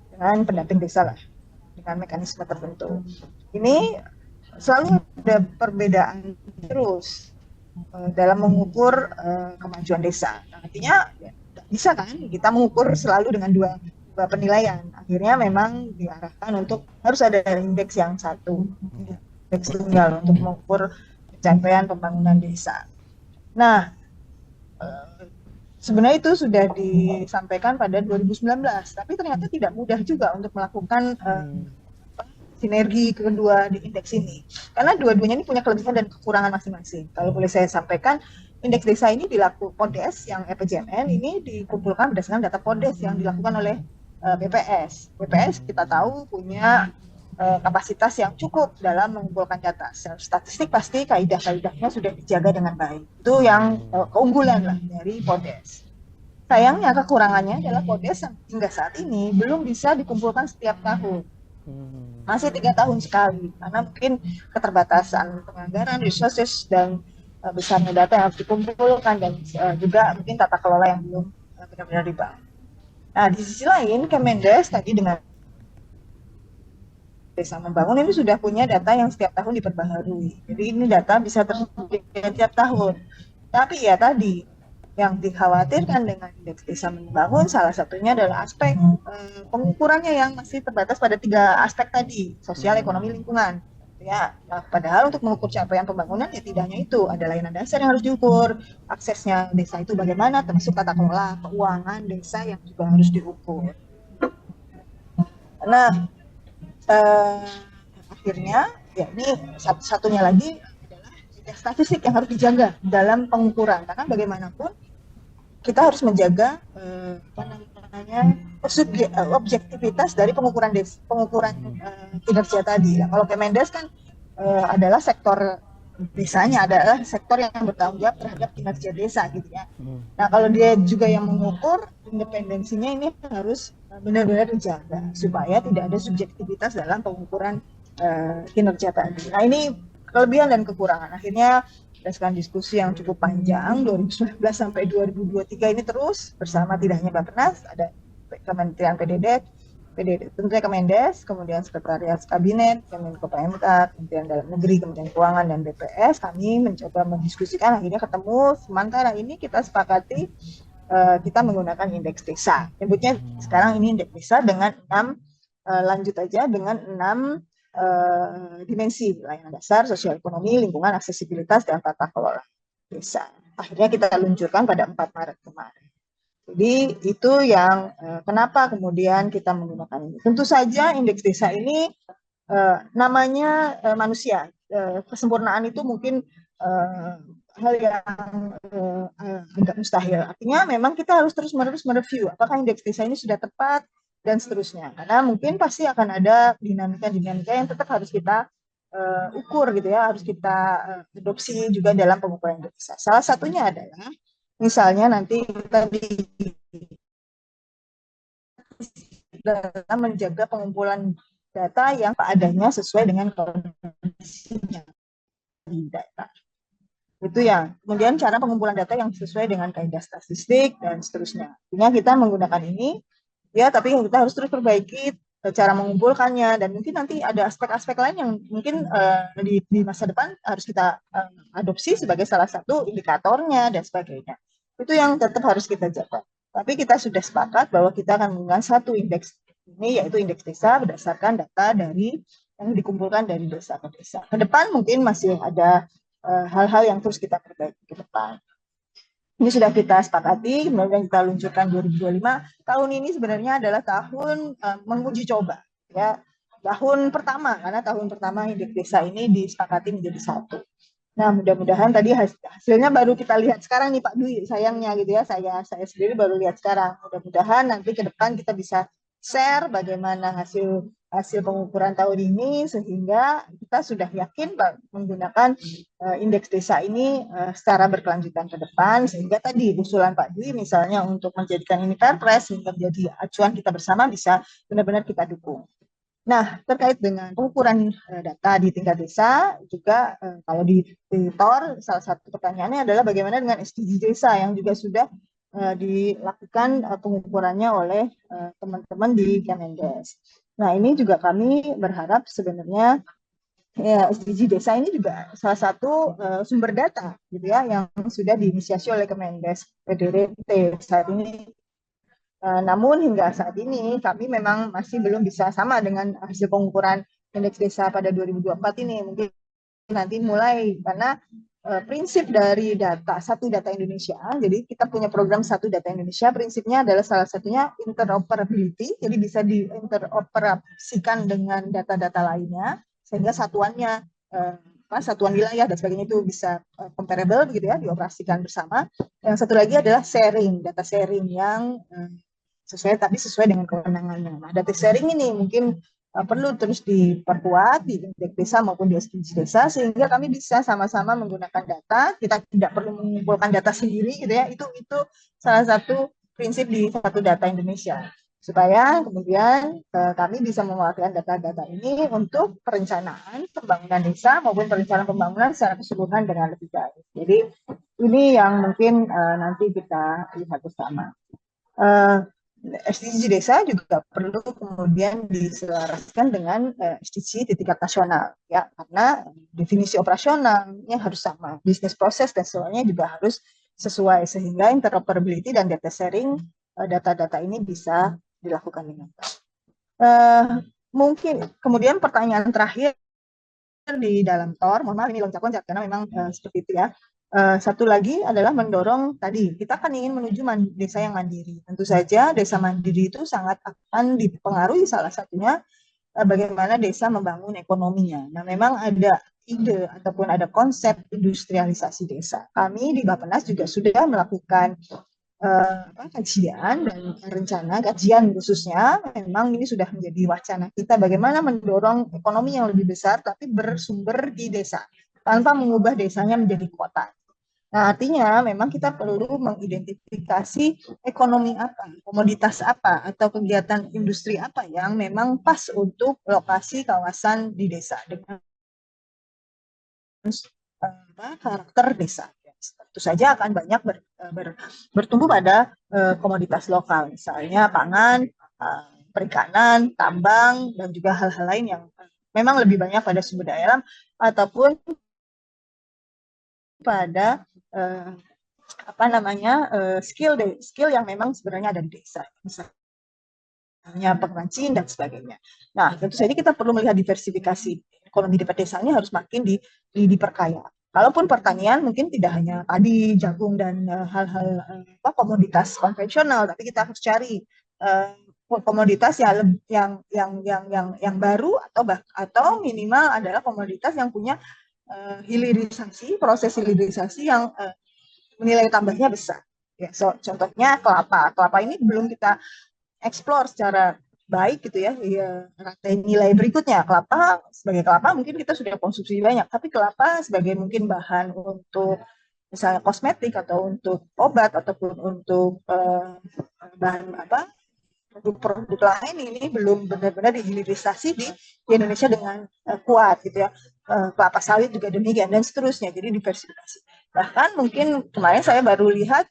dengan pendamping desa lah, dengan mekanisme tertentu. Ini selalu ada perbedaan terus dalam mengukur kemajuan desa. Nah, artinya ya, bisa kan kita mengukur selalu dengan dua penilaian. Akhirnya memang diarahkan untuk harus ada indeks yang satu, indeks tunggal untuk mengukur pencapaian pembangunan desa. Nah, sebenarnya itu sudah disampaikan pada 2019, tapi ternyata tidak mudah juga untuk melakukan sinergi kedua di indeks ini. Karena dua-duanya ini punya kelebihan dan kekurangan masing-masing. Kalau boleh saya sampaikan, indeks desa ini dilakukan PODES yang RPJMN ini dikumpulkan berdasarkan data PODES yang dilakukan oleh BPS. BPS kita tahu punya kapasitas yang cukup dalam mengumpulkan data. Statistik pasti kaidah-kaidahnya sudah dijaga dengan baik. Itu yang keunggulan lah dari PODES. Sayangnya kekurangannya adalah PODES hingga saat ini belum bisa dikumpulkan setiap tahun. Masih 3 tahun sekali, karena mungkin keterbatasan penganggaran, resources, dan besarnya data yang harus dikumpulkan, dan juga mungkin tata kelola yang belum benar-benar dibangun. Nah, di sisi lain, Kemendes tadi dengan desa membangun ini sudah punya data yang setiap tahun diperbaharui. Jadi ini data bisa terus tiap tahun. Tapi ya tadi, yang dikhawatirkan dengan indeks desa membangun salah satunya adalah aspek pengukurannya yang masih terbatas pada 3 aspek tadi, sosial, ekonomi, lingkungan. Ya, nah, padahal untuk mengukur capaian pembangunan ya tidak hanya itu, ada layanan dasar yang harus diukur, aksesnya desa itu bagaimana, termasuk tata kelola keuangan desa yang juga harus diukur. Nah, akhirnya ya ini satu-satunya lagi adalah statistik yang harus dijaga dalam pengukuran, karena bagaimanapun kita harus menjaga objektivitas dari pengukuran kinerja tadi. Kalau Kemendes kan adalah sektor desanya, adalah sektor yang bertanggung jawab terhadap kinerja desa gitu ya. Nah, kalau dia juga yang mengukur, independensinya ini harus benar-benar dijaga supaya tidak ada subjektivitas dalam pengukuran kinerja tadi. Nah, ini kelebihan dan kekurangan. Akhirnya berdasarkan diskusi yang cukup panjang 2019 sampai 2023 ini terus bersama tidak hanya Bappenas, ada Kementerian tentunya Kemendes, kemudian Sekretariat Kabinet, Kemenko PMK, Kementerian Dalam Negeri, Kementerian Keuangan, dan BPS. Kami mencoba mendiskusikan, akhirnya ketemu. Sementara ini kita sepakati kita menggunakan indeks desa. Nyebutnya sekarang ini indeks desa dengan 6 lanjut aja dengan 6 dimensi: layanan dasar, sosial ekonomi, lingkungan, aksesibilitas, dan tata kelola desa. Akhirnya kita luncurkan pada 4 Maret kemarin. Jadi itu yang kenapa kemudian kita menggunakan ini. Tentu saja indeks desa ini namanya manusia. Kesempurnaan itu mungkin hal yang agak mustahil. Artinya memang kita harus terus-menerus mereview apakah indeks desa ini sudah tepat dan seterusnya. Karena mungkin pasti akan ada dinamika-dinamika yang tetap harus kita ukur gitu ya, harus kita adopsi juga dalam pengukuran indeks desa. Salah satunya adalah misalnya nanti kita dalam menjaga pengumpulan data yang adanya sesuai dengan kondisinya di data. Itu ya. Kemudian cara pengumpulan data yang sesuai dengan kaidah statistik dan seterusnya. Artinya kita menggunakan ini, ya, tapi kita harus terus perbaiki cara mengumpulkannya, dan mungkin nanti ada aspek-aspek lain yang mungkin di masa depan harus kita adopsi sebagai salah satu indikatornya dan sebagainya. Itu yang tetap harus kita jaga. Tapi kita sudah sepakat bahwa kita akan menggunakan satu indeks ini, yaitu indeks desa berdasarkan data dari yang dikumpulkan dari desa ke desa. Ke depan mungkin masih ada hal-hal yang terus kita perbaiki ke depan. Ini sudah kita sepakati, kemudian kita luncurkan 2025. Tahun ini sebenarnya adalah tahun menguji coba, ya. Tahun pertama, karena tahun pertama indeks desa ini disepakati menjadi satu. Nah, mudah-mudahan tadi hasilnya baru kita lihat sekarang nih Pak Dwi, sayangnya gitu ya, saya sendiri baru lihat sekarang. Mudah-mudahan nanti ke depan kita bisa share bagaimana hasil pengukuran tahun ini, sehingga kita sudah yakin menggunakan indeks desa ini secara berkelanjutan ke depan, sehingga tadi usulan Pak Dwi misalnya untuk menjadikan ini Perpres sehingga menjadi acuan kita bersama bisa benar-benar kita dukung. Nah, terkait dengan pengukuran data di tingkat desa juga kalau di TOR, salah satu pertanyaannya adalah bagaimana dengan SDG desa yang juga sudah dilakukan pengukurannya oleh teman-teman di Kemendes. Nah, ini juga kami berharap sebenarnya ya, SDG desa ini juga salah satu sumber data gitu ya yang sudah diinisiasi oleh Kemendes PDRT saat ini. Namun hingga saat ini kami memang masih belum bisa sama dengan hasil pengukuran indeks desa pada 2024 ini. Mungkin nanti mulai, karena prinsip dari satu data Indonesia, jadi kita punya program satu data Indonesia, prinsipnya adalah salah satunya interoperability, jadi bisa diinteroperasikan dengan data-data lainnya, sehingga satuannya, satuan wilayah dan sebagainya itu bisa comparable begitu ya, dioperasikan bersama. Yang satu lagi adalah data sharing yang sesuai dengan kewenangannya. Nah, data sharing ini mungkin perlu terus diperkuat di indeks desa maupun di SDG desa, sehingga kami bisa sama-sama menggunakan data. Kita tidak perlu mengumpulkan data sendiri gitu ya. Itu salah satu prinsip di satu data Indonesia, supaya kemudian kami bisa mewakilkan data-data ini untuk perencanaan pembangunan desa maupun perencanaan pembangunan secara keseluruhan dengan lebih baik. Jadi ini yang mungkin nanti kita lihat bersama. SDG desa juga perlu kemudian diselaraskan dengan SDG di tingkat nasional, ya, karena definisi operasionalnya harus sama, bisnis proses dan semuanya juga harus sesuai, sehingga interoperability dan data sharing data-data ini bisa dilakukan dengan baik. Mungkin kemudian pertanyaan terakhir di dalam TOR, mohon maaf ini loncat-loncat karena memang seperti itu ya. Satu lagi adalah mendorong tadi, kita kan ingin menuju desa yang mandiri. Tentu saja desa mandiri itu sangat akan dipengaruhi salah satunya bagaimana desa membangun ekonominya. Nah, memang ada ide ataupun ada konsep industrialisasi desa. Kami di Bappenas juga sudah melakukan kajian dan rencana kajian khususnya memang ini sudah menjadi wacana kita bagaimana mendorong ekonomi yang lebih besar tapi bersumber di desa tanpa mengubah desanya menjadi kota. Nah, artinya memang kita perlu mengidentifikasi ekonomi apa, komoditas apa, atau kegiatan industri apa yang memang pas untuk lokasi kawasan di desa dengan karakter desa. Tentu saja akan banyak bertumbuh pada komoditas lokal, misalnya pangan, perikanan, tambang, dan juga hal-hal lain yang memang lebih banyak pada sumber daya alam ataupun pada skill yang memang sebenarnya ada di desa, misalnya pengrajin dan sebagainya. Nah, tentu saja kita perlu melihat diversifikasi ekonomi di pedesaan harus makin diperkaya. Kalaupun pertanian mungkin tidak hanya padi, jagung dan hal-hal komoditas konvensional, tapi kita harus cari komoditas yang baru atau minimal adalah komoditas yang punya proses hilirisasi yang nilai tambahnya besar. Ya, contohnya kelapa. Kelapa ini belum kita eksplor secara baik gitu ya, rantai nilai berikutnya. Sebagai kelapa mungkin kita sudah konsumsi banyak, tapi kelapa sebagai mungkin bahan untuk misalnya kosmetik atau untuk obat ataupun untuk bahan produk-produk lain ini belum benar-benar dihilirisasi di Indonesia dengan kuat gitu ya. Kelapa sawit juga demikian dan seterusnya, jadi diversifikasi. Bahkan mungkin kemarin saya baru lihat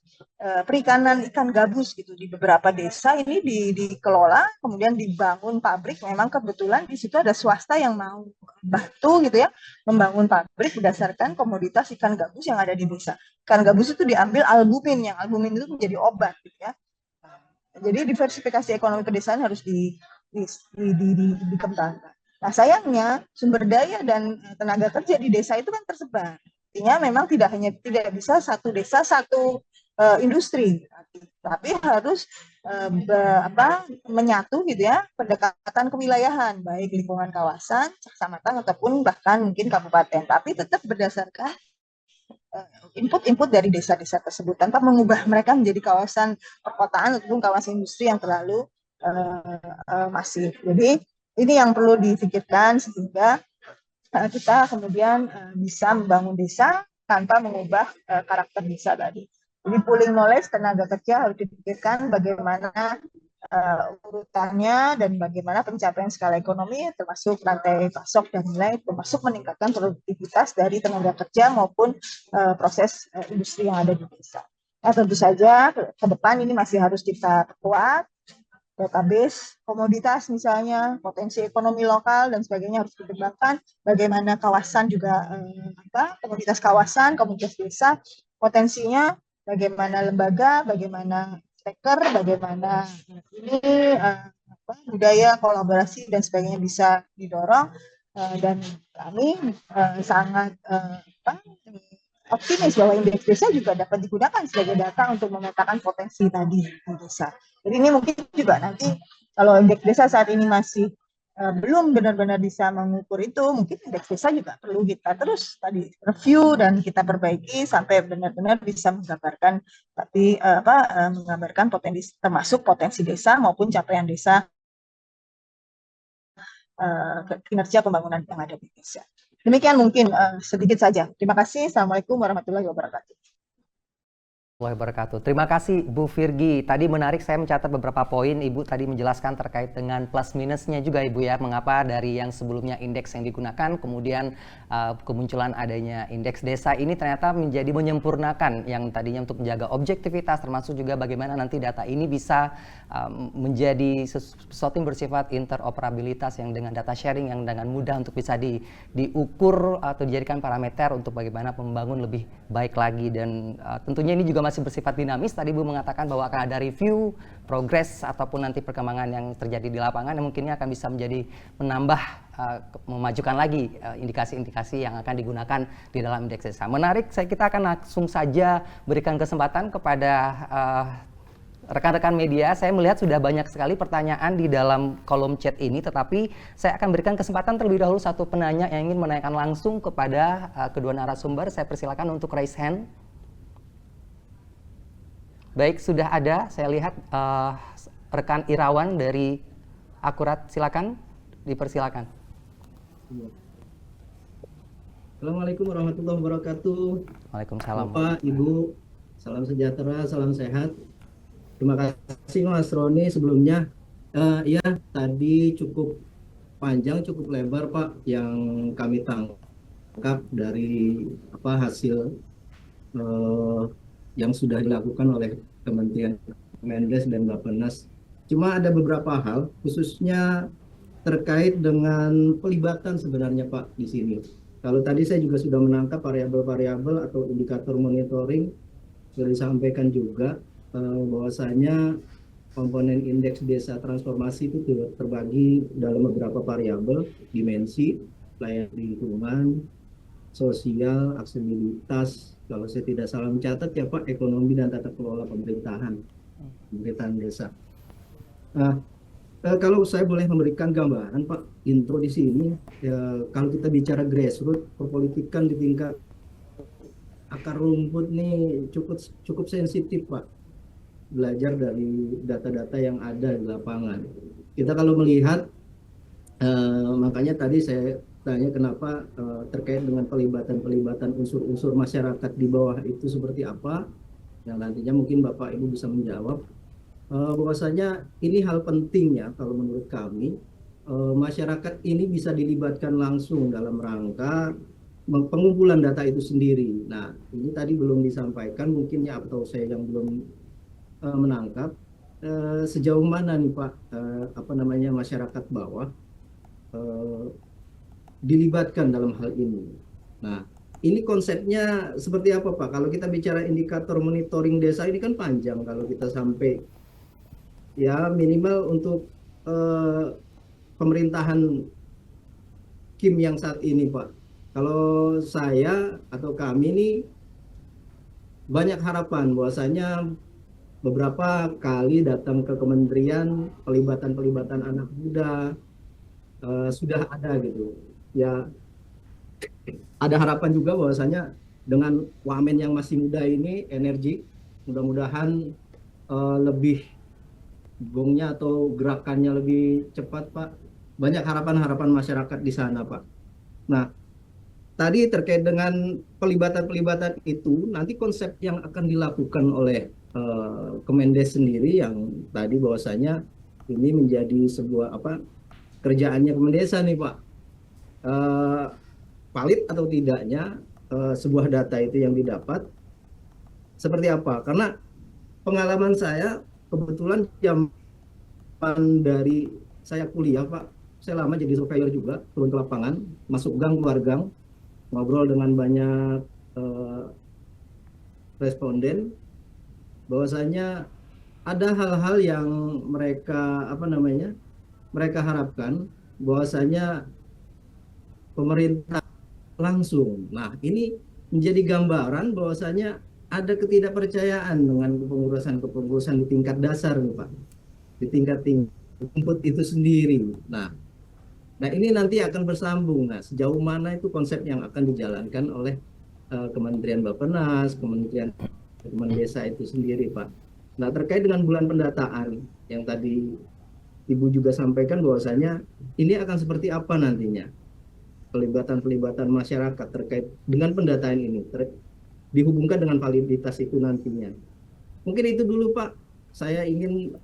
perikanan ikan gabus gitu di beberapa desa ini dikelola, kemudian dibangun pabrik. Memang kebetulan di situ ada swasta yang mau bantu gitu ya, membangun pabrik berdasarkan komoditas ikan gabus yang ada di desa. Ikan gabus itu diambil albumin, yang albumin itu menjadi obat gitu ya. Jadi diversifikasi ekonomi pedesaan harus dikembangkan. Nah, sayangnya sumber daya dan tenaga kerja di desa itu kan tersebar. Artinya memang tidak bisa satu desa satu industri, tapi harus menyatu gitu ya, pendekatan kewilayahan baik lingkungan kawasan, kecamatan ataupun bahkan mungkin kabupaten, tapi tetap berdasarkan input dari desa-desa tersebut tanpa mengubah mereka menjadi kawasan perkotaan ataupun kawasan industri yang terlalu masif. Jadi ini yang perlu dipikirkan sehingga kita kemudian bisa membangun desa tanpa mengubah karakter desa tadi. Jadi pooling knowledge tenaga kerja harus dipikirkan bagaimana urutannya dan bagaimana pencapaian skala ekonomi termasuk rantai pasok dan nilai, termasuk meningkatkan produktivitas dari tenaga kerja maupun proses industri yang ada di desa. Nah, tentu saja ke depan ini masih harus kita perkuat. Database komoditas misalnya, potensi ekonomi lokal dan sebagainya harus dikembangkan. Bagaimana kawasan juga komoditas kawasan, komunitas desa, potensinya, bagaimana lembaga, bagaimana staker, bagaimana ini budaya kolaborasi dan sebagainya bisa didorong. Dan kami sangat optimis bahwa indeks desa juga dapat digunakan sebagai data untuk memetakan potensi tadi di desa. Jadi ini mungkin juga nanti kalau indeks desa saat ini masih belum benar-benar bisa mengukur itu, mungkin indeks desa juga perlu kita terus tadi review dan kita perbaiki sampai benar-benar bisa menggambarkan menggambarkan potensi termasuk potensi desa maupun capaian desa kinerja pembangunan yang ada di desa. Demikian mungkin sedikit saja. Terima kasih. Assalamualaikum warahmatullahi wabarakatuh. Wabarakatuh. Terima kasih Bu Virgi. Tadi menarik, saya mencatat beberapa poin. Ibu tadi menjelaskan terkait dengan plus minusnya juga Ibu ya. Mengapa dari yang sebelumnya indeks yang digunakan, kemudian kemunculan adanya indeks desa ini ternyata menjadi menyempurnakan yang tadinya untuk menjaga objektivitas, termasuk juga bagaimana nanti data ini bisa menjadi sesuatu yang bersifat interoperabilitas yang dengan data sharing yang dengan mudah untuk bisa diukur atau dijadikan parameter untuk bagaimana membangun lebih baik lagi. Dan tentunya ini juga masih bersifat dinamis. Tadi Bu mengatakan bahwa akan ada review, progres ataupun nanti perkembangan yang terjadi di lapangan yang mungkinnya akan bisa menjadi menambah memajukan lagi indikasi-indikasi yang akan digunakan di dalam indeks desa. Menarik, kita akan langsung saja berikan kesempatan kepada rekan-rekan media. Saya melihat sudah banyak sekali pertanyaan di dalam kolom chat ini, tetapi saya akan berikan kesempatan terlebih dahulu satu penanya yang ingin menanyakan langsung kepada kedua narasumber. Saya persilakan untuk raise hand. Baik, sudah ada. Saya lihat rekan Irawan dari Akurat, silakan, dipersilakan. Assalamualaikum warahmatullahi wabarakatuh. Waalaikumsalam. Bapak, Ibu, salam sejahtera, salam sehat. Terima kasih Mas Roni sebelumnya. Ya, tadi cukup panjang, cukup lebar Pak yang kami tangkap dari hasil yang sudah dilakukan oleh Kementerian Mendes dan Bappenas. Cuma ada beberapa hal, khususnya terkait dengan pelibatan sebenarnya Pak di sini. Kalau tadi saya juga sudah menangkap variabel-variabel atau indikator monitoring, sudah disampaikan juga bahwasanya komponen indeks desa transformasi itu terbagi dalam beberapa variabel, dimensi, layanan lingkungan, sosial, aksesibilitas, kalau saya tidak salah mencatat ya Pak, ekonomi dan tata kelola pemerintahan desa. Nah, kalau saya boleh memberikan gambaran Pak, intro di sini, kalau kita bicara grassroots, perpolitikan di tingkat akar rumput nih cukup sensitif Pak. Belajar dari data-data yang ada di lapangan. Kita kalau melihat, makanya tadi saya tanya kenapa terkait dengan pelibatan unsur-unsur masyarakat di bawah itu seperti apa, yang nantinya mungkin Bapak Ibu bisa menjawab. Bahwasanya ini hal penting ya kalau menurut kami, masyarakat ini bisa dilibatkan langsung dalam rangka pengumpulan data itu sendiri. Nah, ini tadi belum disampaikan mungkin ya, atau saya yang belum menangkap sejauh mana nih Pak masyarakat bawah dilibatkan dalam hal ini. Nah, ini konsepnya seperti apa Pak? Kalau kita bicara indikator monitoring desa ini kan panjang, kalau kita sampai ya minimal untuk pemerintahan Kim yang saat ini Pak. Kalau saya atau kami ini banyak harapan bahwasanya beberapa kali datang ke kementerian, pelibatan anak muda sudah ada gitu. Ya, ada harapan juga bahwasanya dengan wamen yang masih muda ini, energi, mudah-mudahan lebih gongnya atau gerakannya lebih cepat Pak. Banyak harapan-harapan masyarakat di sana Pak. Nah, tadi terkait dengan pelibatan itu, nanti konsep yang akan dilakukan oleh Kemendes sendiri yang tadi bahwasanya ini menjadi sebuah kerjaannya Kemendesa nih Pak, valid atau tidaknya sebuah data itu yang didapat seperti apa? Karena pengalaman saya kebetulan zaman dari saya kuliah Pak, saya lama jadi surveyor juga, turun ke lapangan, masuk gang keluar gang, ngobrol dengan banyak responden, bahwasanya ada hal-hal yang mereka mereka harapkan bahwasanya pemerintah langsung. Nah, ini menjadi gambaran bahwasanya ada ketidakpercayaan dengan kepengurusan di tingkat dasar nih Pak, di tingkat rumput itu sendiri. Nah ini nanti akan bersambung. Nah, sejauh mana itu konsep yang akan dijalankan oleh Kementerian Bappenas, Kementerian Desa itu sendiri Pak. Nah, terkait dengan bulan pendataan yang tadi Ibu juga sampaikan bahwasanya ini akan seperti apa nantinya pelibatan masyarakat terkait dengan pendataan ini dihubungkan dengan validitas itu nantinya. Mungkin itu dulu Pak. Saya ingin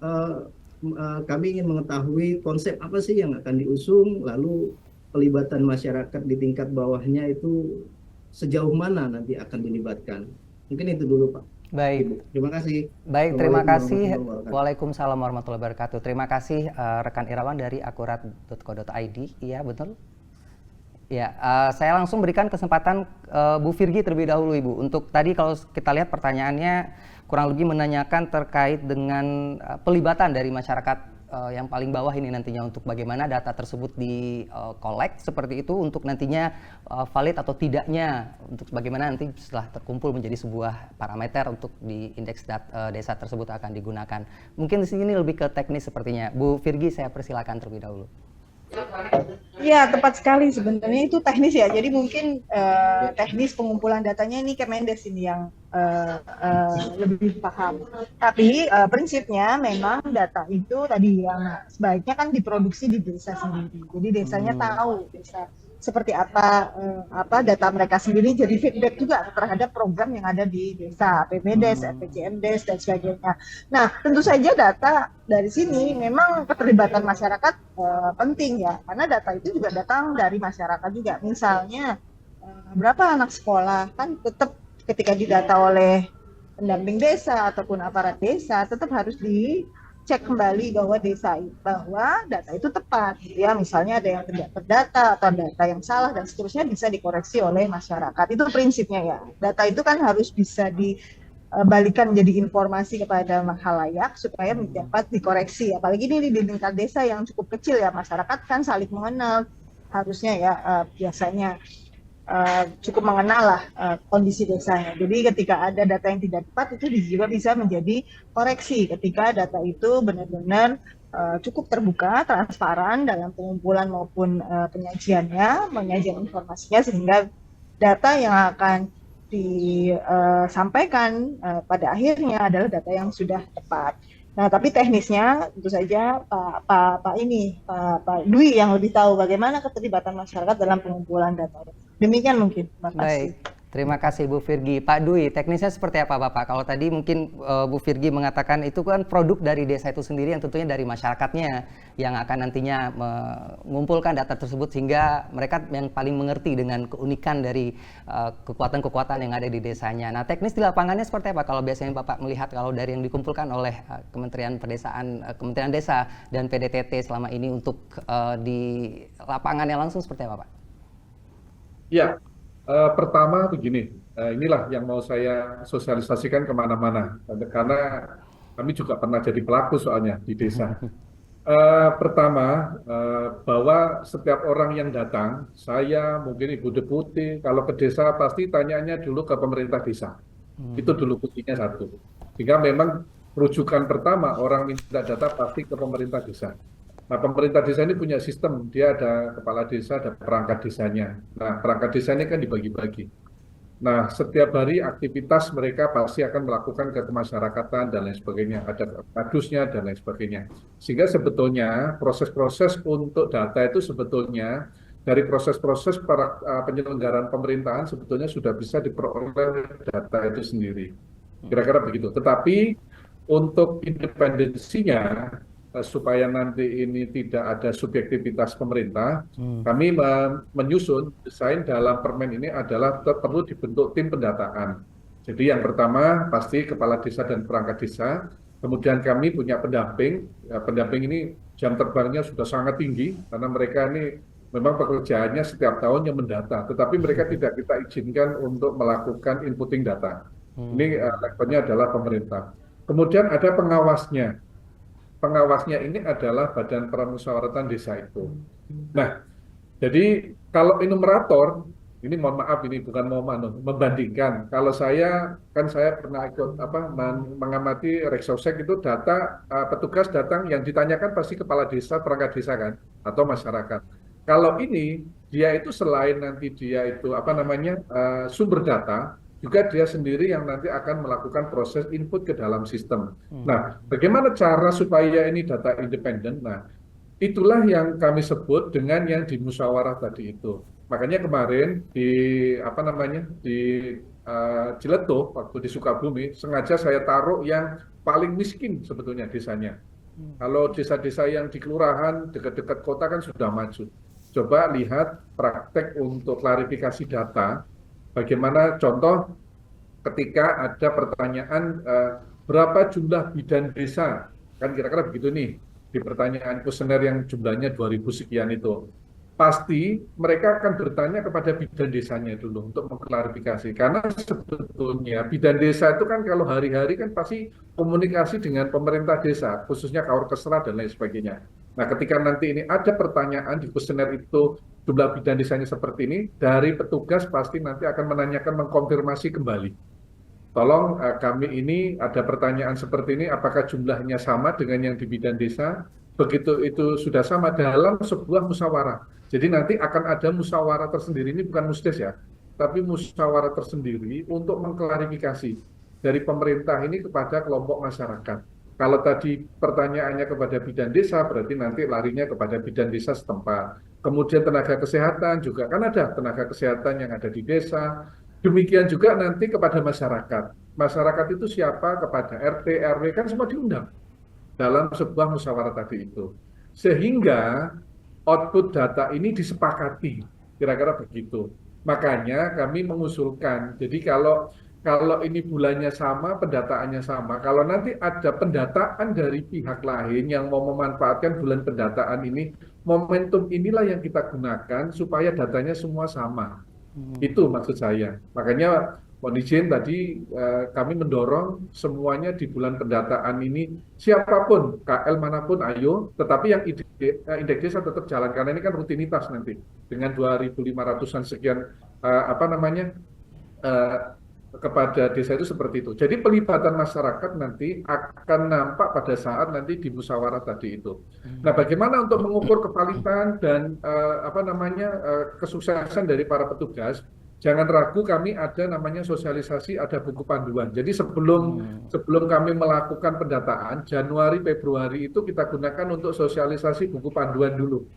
kami ingin mengetahui konsep apa sih yang akan diusung, lalu pelibatan masyarakat di tingkat bawahnya itu sejauh mana nanti akan dilibatkan. Mungkin itu dulu Pak. Baik. Terima kasih. Baik, terima kasih. Waalaikumsalam warahmatullahi wabarakatuh. Terima kasih rekan Irawan dari akurat.co.id. Iya, betul. Ya, saya langsung berikan kesempatan Bu Virgi terlebih dahulu Ibu. Untuk tadi kalau kita lihat pertanyaannya kurang lebih menanyakan terkait dengan pelibatan dari masyarakat yang paling bawah ini nantinya untuk bagaimana data tersebut di collect seperti itu untuk nantinya valid atau tidaknya, untuk bagaimana nanti setelah terkumpul menjadi sebuah parameter untuk di indeks desa tersebut akan digunakan. Mungkin di sini lebih ke teknis sepertinya. Bu Virgi, saya persilakan terlebih dahulu. Ya, tepat sekali, sebenarnya itu teknis ya. Jadi mungkin teknis pengumpulan datanya ini Kemendes ini yang lebih paham. Tapi prinsipnya memang data itu tadi yang sebaiknya kan diproduksi di desa sendiri. Jadi desanya tahu desa seperti apa data mereka sendiri, jadi feedback juga terhadap program yang ada di desa, APBDes, RPJMDes dan sebagainya. Nah, tentu saja data dari sini memang keterlibatan masyarakat penting ya, karena data itu juga datang dari masyarakat juga. Misalnya berapa anak sekolah, kan tetap ketika didata oleh pendamping desa ataupun aparat desa tetap harus dicek kembali bahwa data itu tepat, ya. Misalnya ada yang tidak terdata atau data yang salah dan seterusnya bisa dikoreksi oleh masyarakat. Itu prinsipnya ya. Data itu kan harus bisa dibalikan menjadi informasi kepada masyarakat supaya dapat dikoreksi. Apalagi ini di tingkat desa yang cukup kecil ya, masyarakat kan saling mengenal harusnya ya, biasanya cukup mengenal lah kondisi desanya. Jadi ketika ada data yang tidak tepat itu juga bisa menjadi koreksi ketika data itu benar-benar cukup terbuka, transparan dalam pengumpulan maupun penyajian informasinya, sehingga data yang akan disampaikan pada akhirnya adalah data yang sudah tepat. Nah, tapi teknisnya tentu saja Pak Dwi yang lebih tahu bagaimana keterlibatan masyarakat dalam pengumpulan data. Demikian mungkin. Terima kasih. Baik, terima kasih Bu Virgi. Pak Dwi, teknisnya seperti apa Bapak? Kalau tadi mungkin Bu Virgi mengatakan itu kan produk dari desa itu sendiri yang tentunya dari masyarakatnya yang akan nantinya mengumpulkan data tersebut sehingga mereka yang paling mengerti dengan keunikan dari kekuatan-kekuatan yang ada di desanya. Nah, teknis di lapangannya seperti apa kalau biasanya Bapak melihat kalau dari yang dikumpulkan oleh Kementerian Pedesaan, Kementerian Desa dan PDTT selama ini untuk di lapangannya langsung seperti apa Pak? Ya, pertama begini, inilah yang mau saya sosialisasikan kemana-mana, karena kami juga pernah jadi pelaku soalnya di desa. Pertama, bahwa setiap orang yang datang, saya mungkin Ibu Deputi, kalau ke desa pasti tanyanya dulu ke pemerintah desa. Itu dulu kuncinya satu. Sehingga memang rujukan pertama orang minta data pasti ke pemerintah desa. Nah, pemerintah desa ini punya sistem, dia ada kepala desa, ada perangkat desanya. Nah, perangkat desa ini kan dibagi-bagi. Nah, setiap hari aktivitas mereka pasti akan melakukan ke kemasyarakatan dan lain sebagainya, ada kadusnya dan lain sebagainya. Sehingga sebetulnya proses-proses untuk data itu sebetulnya dari proses-proses para penyelenggaraan pemerintahan sebetulnya sudah bisa diperoleh data itu sendiri. Kira-kira begitu. Tetapi untuk independensinya, supaya nanti ini tidak ada subjektivitas pemerintah, kami menyusun desain dalam permen ini adalah perlu dibentuk tim pendataan. Jadi yang pertama pasti kepala desa dan perangkat desa, kemudian kami punya pendamping. Pendamping ini jam terbangnya sudah sangat tinggi karena mereka ini memang pekerjaannya setiap tahunnya mendata, tetapi mereka tidak kita izinkan untuk melakukan inputting data. Ini levelnya adalah pemerintah. Kemudian ada pengawasnya. Pengawasnya ini adalah Badan Permusyawaratan Desa itu. Nah, jadi kalau enumerator, ini mohon maaf ini bukan mau membandingkan. Kalau saya pernah ikut mengamati Reksosek itu data petugas datang yang ditanyakan pasti kepala desa, perangkat desa kan atau masyarakat. Kalau ini dia itu selain nanti dia itu sumber data, juga dia sendiri yang nanti akan melakukan proses input ke dalam sistem. Nah, bagaimana cara supaya ini data independen? Nah, itulah yang kami sebut dengan yang di musyawarah tadi itu. Makanya kemarin di Ciletuh waktu di Sukabumi sengaja saya taruh yang paling miskin sebetulnya desanya. Kalau desa-desa yang di kelurahan dekat-dekat kota kan sudah maju. Coba lihat praktek untuk klarifikasi data. Bagaimana contoh ketika ada pertanyaan berapa jumlah bidan desa, kan kira-kira begitu nih di pertanyaan kuesioner yang jumlahnya 2000 sekian itu. pasti mereka akan bertanya kepada bidan desanya dulu untuk mengklarifikasi. Karena sebetulnya bidan desa itu kan kalau hari-hari kan pasti komunikasi dengan pemerintah desa, khususnya Kaur-Kesra dan lain sebagainya. Nah, ketika nanti ini ada pertanyaan di kuesioner itu jumlah bidan desanya seperti ini, dari petugas pasti nanti akan menanyakan, mengkonfirmasi kembali. Tolong kami ini ada pertanyaan seperti ini, apakah jumlahnya sama dengan yang di bidan desa? Begitu itu sudah sama dalam sebuah musyawarah. Jadi nanti akan ada musyawarah tersendiri, ini bukan musdes ya, tapi musyawarah tersendiri untuk mengklarifikasi dari pemerintah ini kepada kelompok masyarakat. Kalau tadi pertanyaannya kepada bidan desa, berarti nanti larinya kepada bidan desa setempat. Kemudian tenaga kesehatan juga, kan ada tenaga kesehatan yang ada di desa. Demikian juga nanti kepada masyarakat. Masyarakat itu siapa? Kepada RT, RW, kan semua diundang dalam sebuah musyawarah tadi itu. Sehingga output data ini disepakati, kira-kira begitu. Makanya kami mengusulkan, jadi kalau ini bulannya sama, pendataannya sama. Kalau nanti ada pendataan dari pihak lain yang mau memanfaatkan bulan pendataan ini, momentum inilah yang kita gunakan supaya datanya semua sama. Itu maksud saya. Makanya mohon izin tadi kami mendorong semuanya di bulan pendataan ini, siapapun, KL manapun, ayo. Tetapi yang indeks desa tetap jalan, karena ini kan rutinitas nanti. Dengan 2.500-an sekian kepada desa itu seperti itu. Jadi pelibatan masyarakat nanti akan nampak pada saat nanti di musyawarah tadi itu. Nah, bagaimana untuk mengukur kevalitan dan kesuksesan dari para petugas? Jangan ragu, kami ada namanya sosialisasi, ada buku panduan. Jadi sebelum kami melakukan pendataan, Januari, Februari itu kita gunakan untuk sosialisasi buku panduan dulu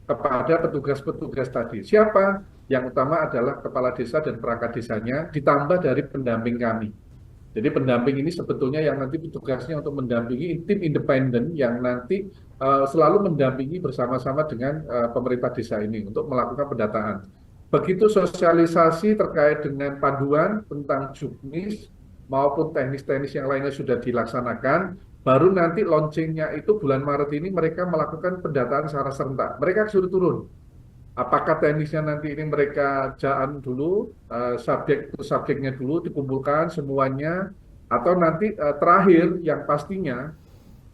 kepada petugas-petugas tadi. Siapa? Yang utama adalah kepala desa dan perangkat desanya, ditambah dari pendamping kami. Jadi pendamping ini sebetulnya yang nanti tugasnya untuk mendampingi tim independen yang nanti selalu mendampingi bersama-sama dengan pemerintah desa ini untuk melakukan pendataan. Begitu sosialisasi terkait dengan panduan tentang juknis maupun teknis-teknis yang lainnya sudah dilaksanakan, baru nanti launchingnya itu bulan Maret ini mereka melakukan pendataan secara serentak. Mereka suruh turun. Apakah teknisnya nanti ini mereka jalan dulu, subjeknya dulu dikumpulkan semuanya, atau nanti terakhir yang pastinya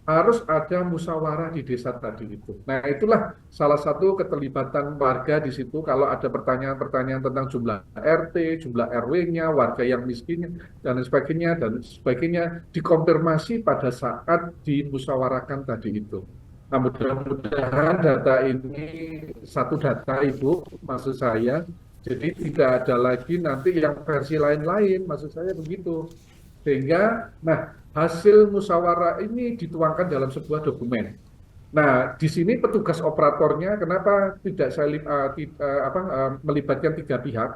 harus ada musyawarah di desa tadi itu. Nah, itulah salah satu keterlibatan warga di situ. Kalau ada pertanyaan-pertanyaan tentang jumlah RT, jumlah RW-nya, warga yang miskin, dan sebagainya dikonfirmasi pada saat dimusyawarahkan tadi itu. Nah, mudah-mudahan data ini satu data, Ibu, maksud saya. Jadi tidak ada lagi nanti yang versi lain-lain, maksud saya begitu. Sehingga, hasil musyawarah ini dituangkan dalam sebuah dokumen. Nah, di sini petugas operatornya, kenapa tidak saya melibatkan 3 pihak?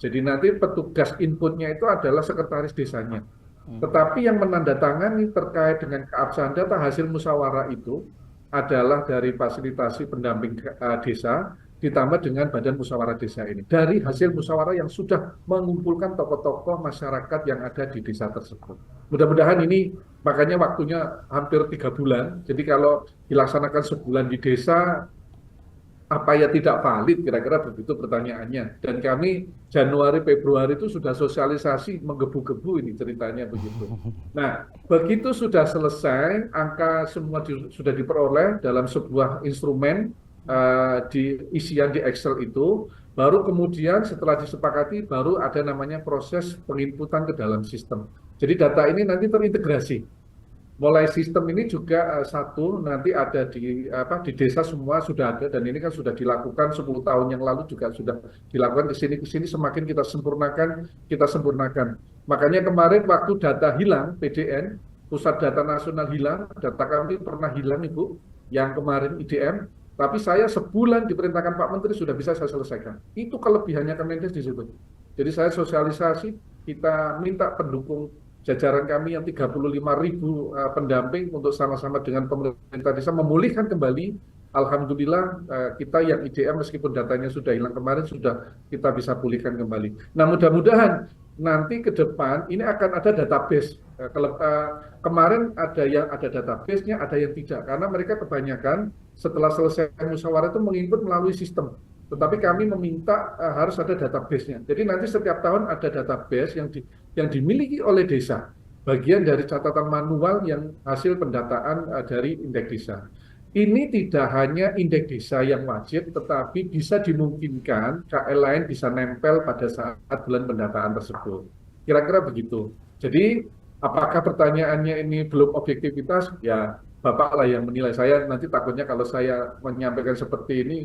Jadi nanti petugas inputnya itu adalah sekretaris desanya. Tetapi yang menandatangani terkait dengan keabsahan data hasil musyawarah itu adalah dari fasilitasi pendamping desa ditambah dengan badan musyawarah desa ini. Dari hasil musyawarah yang sudah mengumpulkan tokoh-tokoh masyarakat yang ada di desa tersebut. Mudah-mudahan ini makanya waktunya hampir 3 bulan. Jadi kalau dilaksanakan sebulan di desa, apa ya tidak valid, kira-kira begitu pertanyaannya. Dan kami Januari, Februari itu sudah sosialisasi menggebu-gebu ini ceritanya begitu. Nah, begitu sudah selesai, angka semua sudah diperoleh dalam sebuah instrumen di isian di Excel itu, baru kemudian setelah disepakati, baru ada namanya proses penginputan ke dalam sistem. Jadi data ini nanti terintegrasi. Mulai sistem ini juga satu nanti ada di desa semua sudah ada, dan ini kan sudah dilakukan 10 tahun yang lalu juga sudah dilakukan, ke sini semakin kita sempurnakan. Makanya kemarin waktu data hilang PDN, Pusat Data Nasional hilang, data kami pernah hilang Ibu, yang kemarin IDM, tapi saya sebulan diperintahkan Pak Menteri sudah bisa saya selesaikan. Itu kelebihannya Kemenkes di situ. Jadi saya sosialisasi, kita minta pendukung jajaran kami yang 35.000 pendamping untuk sama-sama dengan pemerintah desa memulihkan kembali. Alhamdulillah kita yang IDM meskipun datanya sudah hilang kemarin sudah kita bisa pulihkan kembali. Nah, mudah-mudahan nanti ke depan ini akan ada database. Kemarin ada yang ada database-nya, ada yang tidak, karena mereka kebanyakan setelah selesai musyawarah itu menginput melalui sistem. Tetapi kami meminta harus ada database-nya. Jadi nanti setiap tahun ada database yang dimiliki oleh desa, bagian dari catatan manual yang hasil pendataan dari indeks desa. Ini tidak hanya indeks desa yang wajib, tetapi bisa dimungkinkan KL lain bisa nempel pada saat bulan pendataan tersebut. Kira-kira begitu. Jadi apakah pertanyaannya ini belum objektivitas? Ya Bapak lah yang menilai. Saya nanti takutnya kalau saya menyampaikan seperti ini,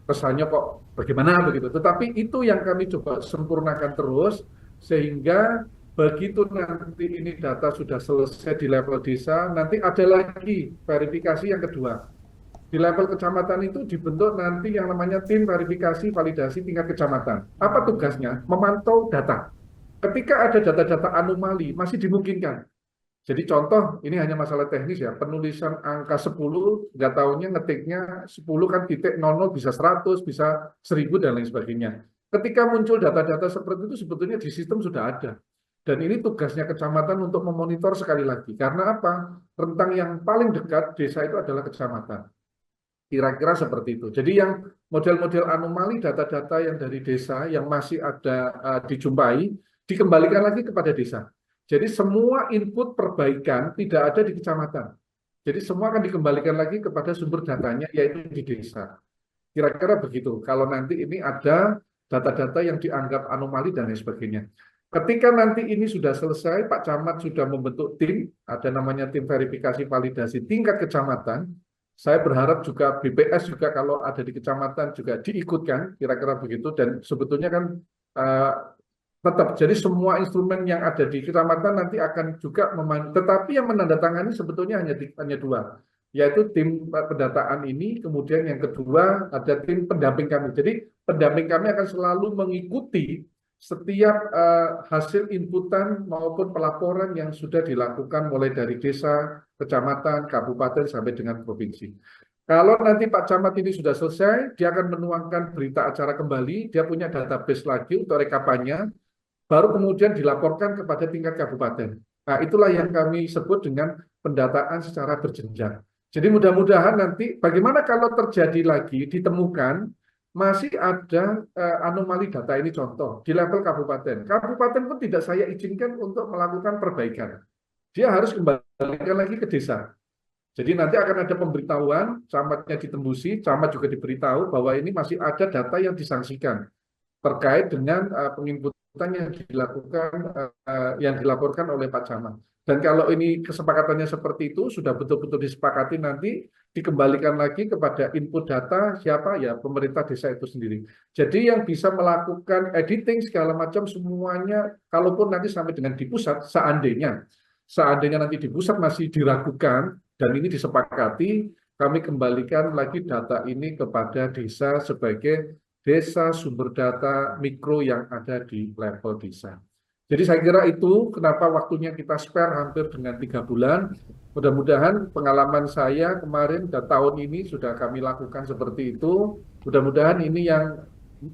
kesannya kok bagaimana begitu. Tetapi itu yang kami coba sempurnakan terus, sehingga begitu nanti ini data sudah selesai di level desa, nanti ada lagi verifikasi yang kedua. Di level kecamatan itu dibentuk nanti yang namanya tim verifikasi validasi tingkat kecamatan. Apa tugasnya? Memantau data. Ketika ada data-data anomali, masih dimungkinkan. Jadi contoh, ini hanya masalah teknis ya, penulisan angka 10, nggak tahunya ngetiknya 10 kan titik 00 bisa 100, bisa 1000 dan lain sebagainya. Ketika muncul data-data seperti itu sebetulnya di sistem sudah ada. Dan ini tugasnya kecamatan untuk memonitor sekali lagi. Karena apa? Rentang yang paling dekat desa itu adalah kecamatan. Kira-kira seperti itu. Jadi yang model-model anomali data-data yang dari desa yang masih ada dijumpai, dikembalikan lagi kepada desa. Jadi semua input perbaikan tidak ada di kecamatan. Jadi semua akan dikembalikan lagi kepada sumber datanya, yaitu di desa. Kira-kira begitu. Kalau nanti ini ada data-data yang dianggap anomali dan lain sebagainya. Ketika nanti ini sudah selesai, Pak Camat sudah membentuk tim, ada namanya tim verifikasi validasi tingkat kecamatan. Saya berharap juga BPS juga kalau ada di kecamatan juga diikutkan, kira-kira begitu. Dan sebetulnya kan tetap, jadi semua instrumen yang ada di kecamatan nanti akan juga tetapi yang menandatangani sebetulnya hanya dua, yaitu tim pendataan ini, kemudian yang kedua ada tim pendamping kami. Jadi pendamping kami akan selalu mengikuti setiap hasil inputan maupun pelaporan yang sudah dilakukan mulai dari desa, kecamatan, kabupaten, sampai dengan provinsi. Kalau nanti Pak Camat ini sudah selesai, dia akan menuangkan berita acara kembali, dia punya database lagi untuk rekapannya, baru kemudian dilaporkan kepada tingkat kabupaten. Nah, itulah yang kami sebut dengan pendataan secara berjenjang. Jadi mudah-mudahan nanti bagaimana kalau terjadi lagi, ditemukan, masih ada anomali data ini contoh, di level kabupaten. Kabupaten pun tidak saya izinkan untuk melakukan perbaikan. Dia harus kembalikan lagi ke desa. Jadi nanti akan ada pemberitahuan, camatnya ditembusi, camat juga diberitahu bahwa ini masih ada data yang disangsikan terkait dengan penginputan yang dilaporkan oleh Pak Camat. Dan kalau ini kesepakatannya seperti itu, sudah betul-betul disepakati, nanti dikembalikan lagi kepada input data siapa ya, pemerintah desa itu sendiri. Jadi yang bisa melakukan editing segala macam semuanya, kalaupun nanti sampai dengan di pusat, seandainya nanti di pusat masih diragukan dan ini disepakati, kami kembalikan lagi data ini kepada desa sebagai desa sumber data mikro yang ada di level desa. Jadi saya kira itu kenapa waktunya kita spare hampir dengan 3 bulan. Mudah-mudahan pengalaman saya kemarin dan tahun ini sudah kami lakukan seperti itu. Mudah-mudahan ini yang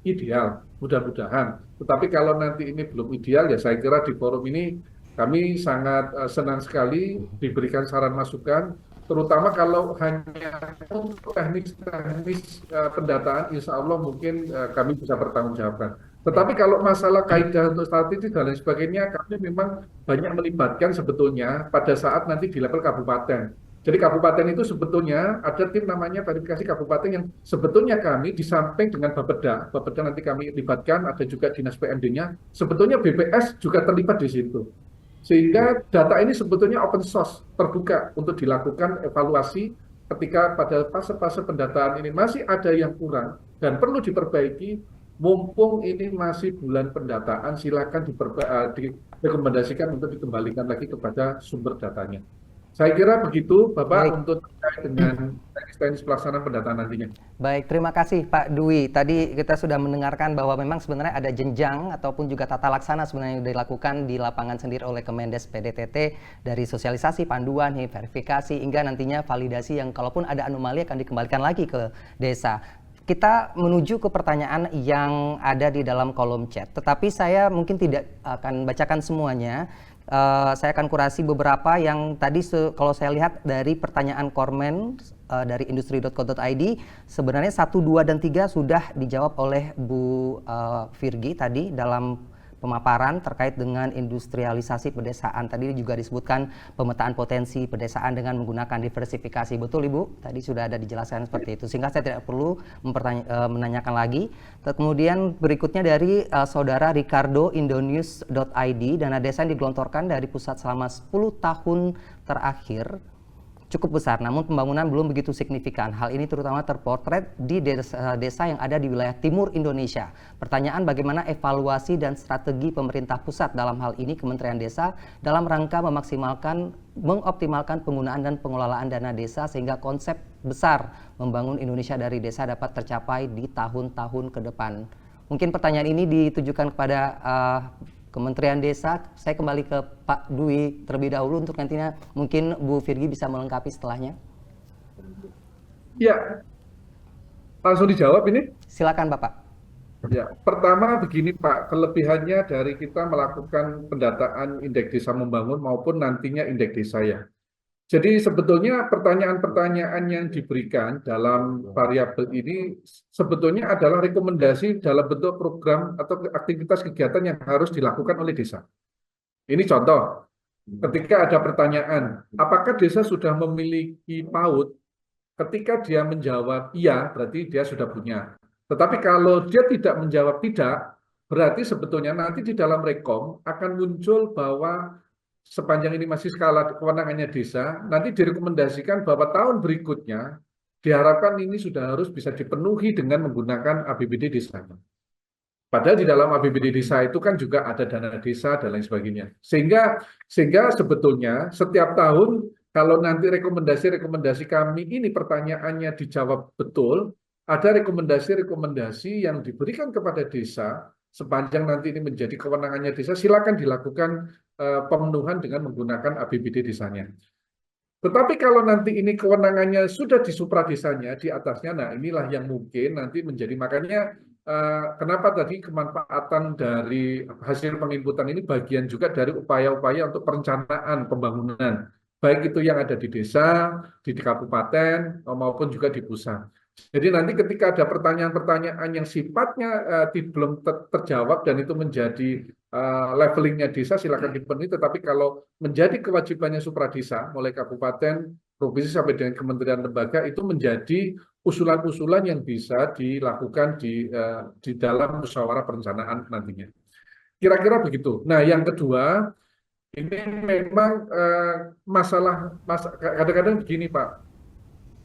ideal, mudah-mudahan. Tetapi kalau nanti ini belum ideal, ya saya kira di forum ini kami sangat senang sekali diberikan saran masukan, terutama kalau hanya untuk teknis pendataan, insya Allah mungkin kami bisa bertanggungjawabkan. Tetapi kalau masalah kaidah untuk statistik dan lain sebagainya, kami memang banyak melibatkan sebetulnya pada saat nanti di level kabupaten. Jadi kabupaten itu sebetulnya ada tim namanya verifikasi kabupaten yang sebetulnya kami di samping dengan Bapeda nanti kami libatkan, ada juga dinas PMD-nya, sebetulnya BPS juga terlibat di situ. Sehingga data ini sebetulnya open source, terbuka untuk dilakukan evaluasi ketika pada fase-fase pendataan ini masih ada yang kurang dan perlu diperbaiki. Mumpung ini masih bulan pendataan, silakan direkomendasikan untuk dikembalikan lagi kepada sumber datanya. Saya kira begitu, Bapak, untuk terkait dengan teknis pelaksanaan pendataan nantinya. Baik, terima kasih Pak Dwi. Tadi kita sudah mendengarkan bahwa memang sebenarnya ada jenjang ataupun juga tata laksana sebenarnya yang dilakukan di lapangan sendiri oleh Kemendes PDTT dari sosialisasi, panduan, verifikasi, hingga nantinya validasi yang kalaupun ada anomali akan dikembalikan lagi ke desa. Kita menuju ke pertanyaan yang ada di dalam kolom chat, tetapi saya mungkin tidak akan bacakan semuanya. Saya akan kurasi beberapa yang tadi kalau saya lihat dari pertanyaan dari industri.co.id. Sebenarnya 1, 2, dan 3 sudah dijawab oleh Bu Virgi tadi dalam pemaparan terkait dengan industrialisasi pedesaan. Tadi juga disebutkan pemetaan potensi pedesaan dengan menggunakan diversifikasi. Betul Ibu? Tadi sudah ada dijelaskan seperti itu. Sehingga saya tidak perlu menanyakan lagi. Kemudian berikutnya dari Saudara Ricardo, Indonews.id. Dana desa yang digelontorkan dari pusat selama 10 tahun terakhir cukup besar, namun pembangunan belum begitu signifikan. Hal ini terutama terpotret di desa yang ada di wilayah timur Indonesia. Pertanyaan, bagaimana evaluasi dan strategi pemerintah pusat dalam hal ini Kementerian Desa dalam rangka mengoptimalkan penggunaan dan pengelolaan dana desa sehingga konsep besar membangun Indonesia dari desa dapat tercapai di tahun-tahun ke depan. Mungkin pertanyaan ini ditujukan kepada Kementerian Desa. Saya kembali ke Pak Dwi terlebih dahulu untuk nantinya mungkin Bu Virgi bisa melengkapi setelahnya. Ya, langsung dijawab ini. Silakan Bapak. Ya, pertama begini Pak, kelebihannya dari kita melakukan pendataan indeks desa membangun maupun nantinya indeks desa ya. Jadi sebetulnya pertanyaan-pertanyaan yang diberikan dalam variabel ini sebetulnya adalah rekomendasi dalam bentuk program atau aktivitas kegiatan yang harus dilakukan oleh desa. Ini contoh, ketika ada pertanyaan, apakah desa sudah memiliki PAUD? Ketika dia menjawab iya, berarti dia sudah punya. Tetapi kalau dia tidak menjawab tidak, berarti sebetulnya nanti di dalam rekom akan muncul bahwa sepanjang ini masih skala kewenangannya desa, nanti direkomendasikan bahwa tahun berikutnya diharapkan ini sudah harus bisa dipenuhi dengan menggunakan APBD desa. Padahal di dalam APBD desa itu kan juga ada dana desa dan lain sebagainya. Sehingga sebetulnya setiap tahun kalau nanti rekomendasi kami ini pertanyaannya dijawab betul, ada rekomendasi yang diberikan kepada desa. Sepanjang nanti ini menjadi kewenangannya desa, silakan dilakukan pemenuhan dengan menggunakan APBD desanya. Tetapi kalau nanti ini kewenangannya sudah di supradesanya, di atasnya, nah inilah yang mungkin nanti menjadi, makanya kenapa tadi kemanfaatan dari hasil penginputan ini bagian juga dari upaya-upaya untuk perencanaan pembangunan, baik itu yang ada di desa, di kabupaten, maupun juga di pusat. Jadi nanti ketika ada pertanyaan-pertanyaan yang sifatnya belum terjawab dan itu menjadi levelingnya desa, silakan dipenuhi. Tetapi kalau menjadi kewajibannya supradesa, mulai kabupaten, provinsi sampai dengan kementerian lembaga, itu menjadi usulan-usulan yang bisa dilakukan di dalam musyawarah perencanaan nantinya. Kira-kira begitu. Nah, yang kedua, ini memang kadang-kadang begini Pak.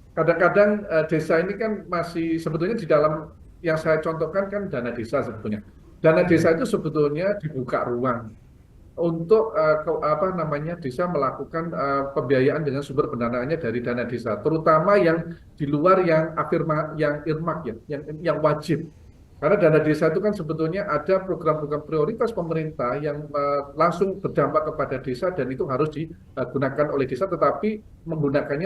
Kadang-kadang desa ini kan masih sebetulnya di dalam yang saya contohkan kan dana desa sebetulnya. Dana desa itu sebetulnya dibuka ruang untuk desa melakukan pembiayaan dengan sumber pendanaannya dari dana desa, terutama yang di luar yang earmark ya, yang wajib. Karena dana desa itu kan sebetulnya ada program-program prioritas pemerintah yang langsung berdampak kepada desa dan itu harus digunakan oleh desa, tetapi menggunakan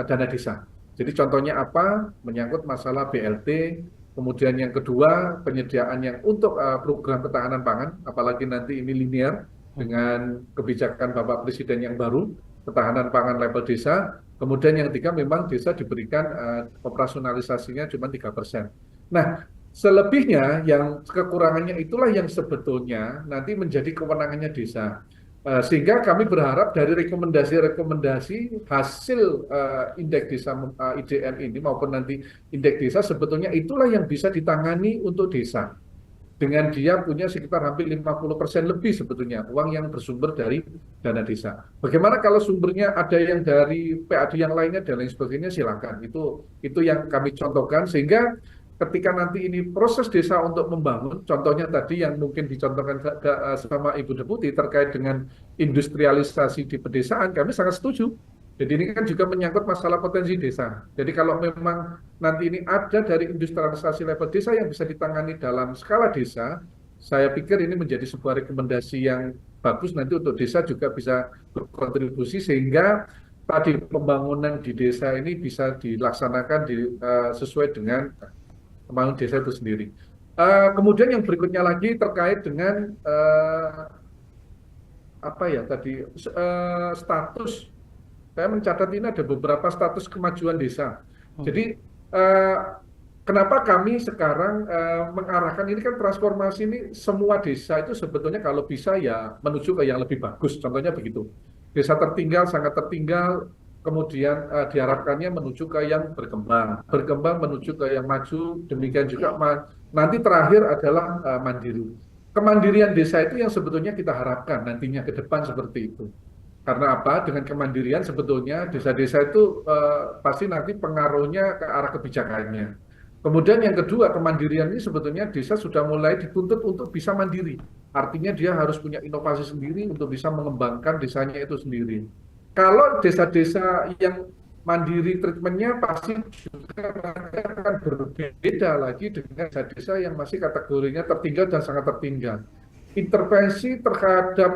dana desa. Jadi contohnya apa? Menyangkut masalah BLT, kemudian yang kedua penyediaan yang untuk program ketahanan pangan, apalagi nanti ini linear dengan kebijakan Bapak Presiden yang baru, ketahanan pangan level desa. Kemudian yang ketiga memang desa diberikan operasionalisasinya cuma 3%. Nah, selebihnya yang kekurangannya itulah yang sebetulnya nanti menjadi kewenangannya desa. Sehingga kami berharap dari rekomendasi hasil indeks desa IDM ini maupun nanti indeks desa sebetulnya itulah yang bisa ditangani untuk desa. Dengan dia punya sekitar hampir 50% lebih sebetulnya uang yang bersumber dari dana desa. Bagaimana kalau sumbernya ada yang dari PAD yang lainnya dan lain sebagainya, silakan. Itu yang kami contohkan sehingga ketika nanti ini proses desa untuk membangun, contohnya tadi yang mungkin dicontohkan sama Ibu Deputi terkait dengan industrialisasi di pedesaan, kami sangat setuju. Jadi ini kan juga menyangkut masalah potensi desa. Jadi kalau memang nanti ini ada dari industrialisasi level desa yang bisa ditangani dalam skala desa, saya pikir ini menjadi sebuah rekomendasi yang bagus nanti untuk desa juga bisa berkontribusi sehingga tadi pembangunan di desa ini bisa dilaksanakan sesuai dengan pembangunan desa itu sendiri. Kemudian yang berikutnya lagi terkait dengan status saya mencatat ini ada beberapa status kemajuan desa. Jadi eh, kenapa kami sekarang mengarahkan ini kan transformasi ini semua desa itu sebetulnya kalau bisa ya menuju ke yang lebih bagus. Contohnya begitu. Desa tertinggal sangat tertinggal, kemudian diharapkannya menuju ke yang berkembang, berkembang menuju ke yang maju. Demikian juga nanti terakhir adalah mandiri. Kemandirian desa itu yang sebetulnya kita harapkan nantinya ke depan seperti itu. Karena apa? Dengan kemandirian sebetulnya desa-desa itu pasti nanti pengaruhnya ke arah kebijakannya. Kemudian yang kedua, kemandirian ini sebetulnya desa sudah mulai dituntut untuk bisa mandiri. Artinya dia harus punya inovasi sendiri untuk bisa mengembangkan desanya itu sendiri. Kalau desa-desa yang mandiri treatmentnya pasti juga nanti akan berbeda lagi dengan desa-desa yang masih kategorinya tertinggal dan sangat tertinggal. Intervensi terhadap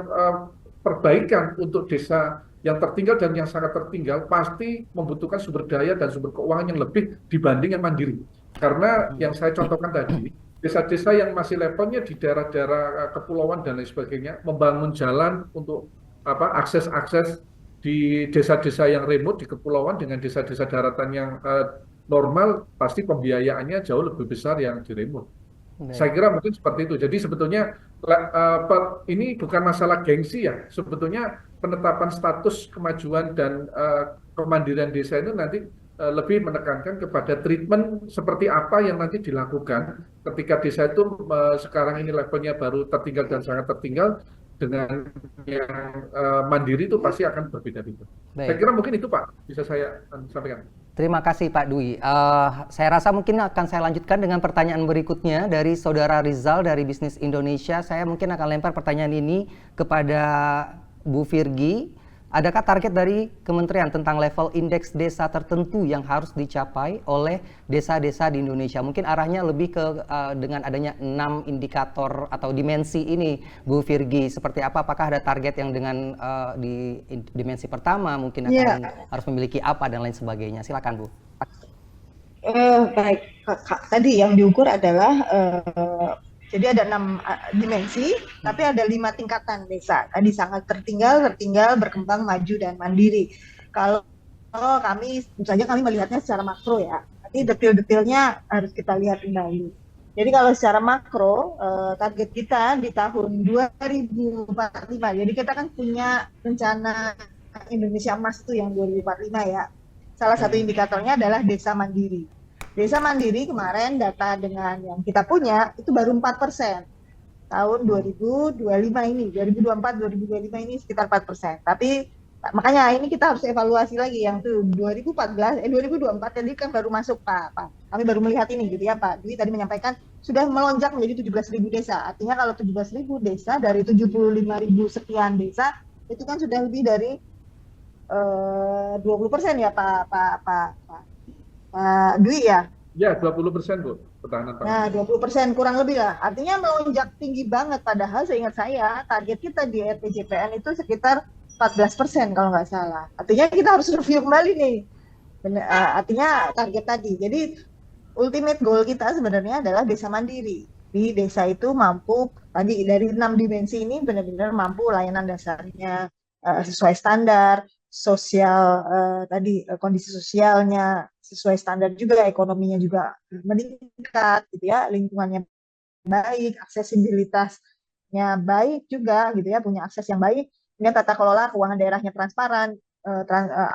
perbaikan untuk desa yang tertinggal dan yang sangat tertinggal pasti membutuhkan sumber daya dan sumber keuangan yang lebih dibanding yang mandiri. Karena yang saya contohkan tadi, desa-desa yang masih levelnya di daerah-daerah kepulauan dan lain sebagainya, membangun jalan untuk akses-akses di desa-desa yang remote di kepulauan dengan desa-desa daratan yang normal, pasti pembiayaannya jauh lebih besar yang di remote. Saya kira mungkin seperti itu. Jadi sebetulnya ini bukan masalah gengsi ya. Sebetulnya penetapan status kemajuan dan kemandirian desa itu nanti lebih menekankan kepada treatment seperti apa yang nanti dilakukan ketika desa itu sekarang ini levelnya baru tertinggal dan sangat tertinggal, dengan yang mandiri itu pasti akan berbeda-beda. Saya kira mungkin itu Pak, bisa saya sampaikan. Terima kasih Pak Dwi. Saya rasa mungkin akan saya lanjutkan dengan pertanyaan berikutnya dari Saudara Rizal dari Bisnis Indonesia. Saya mungkin akan lempar pertanyaan ini kepada Bu Virgi. Adakah target dari kementerian tentang level indeks desa tertentu yang harus dicapai oleh desa-desa di Indonesia? Mungkin arahnya lebih ke dengan adanya 6 indikator atau dimensi ini, Bu Virgi. Seperti apa? Apakah ada target yang dengan di dimensi pertama mungkin akan harus memiliki apa dan lain sebagainya? Silakan Bu. Baik, tadi yang diukur adalah jadi ada 6 dimensi, tapi ada 5 tingkatan desa. Tadi sangat tertinggal, berkembang, maju, dan mandiri. Kalau kami, tentu saja kami melihatnya secara makro ya. Nanti detail-detailnya harus kita lihat kembali. Jadi kalau secara makro, target kita di tahun 2045. Jadi kita kan punya rencana Indonesia Emas itu yang 2045 ya. Salah satu indikatornya adalah desa mandiri. Desa mandiri kemarin data dengan yang kita punya itu baru 4%. Tahun 2025 ini, 2024-2025 ini sekitar 4%. Tapi makanya ini kita harus evaluasi lagi yang tuh 2024 tadi kan baru masuk Pak. Kami baru melihat ini gitu ya Pak. Dwi tadi menyampaikan sudah melonjak menjadi 17.000 desa. Artinya kalau 17.000 desa dari 75.000 sekian desa itu kan sudah lebih dari 20% ya Pak Dwi ya? Ya, 20% Bu, pertahanan pangan. Nah, 20% kurang lebih lah. Artinya melonjak tinggi banget. Padahal seingat saya, target kita di RPJPN itu sekitar 14% kalau nggak salah. Artinya kita harus review kembali nih. Artinya target tadi. Jadi, ultimate goal kita sebenarnya adalah desa mandiri. Di desa itu mampu, tadi dari 6 dimensi ini benar-benar mampu layanan dasarnya sesuai standar, sosial tadi kondisi sosialnya sesuai standar juga, ekonominya juga meningkat gitu ya, lingkungannya baik, aksesibilitasnya baik juga gitu ya, punya akses yang baik, kemudian tata kelola keuangan daerahnya transparan,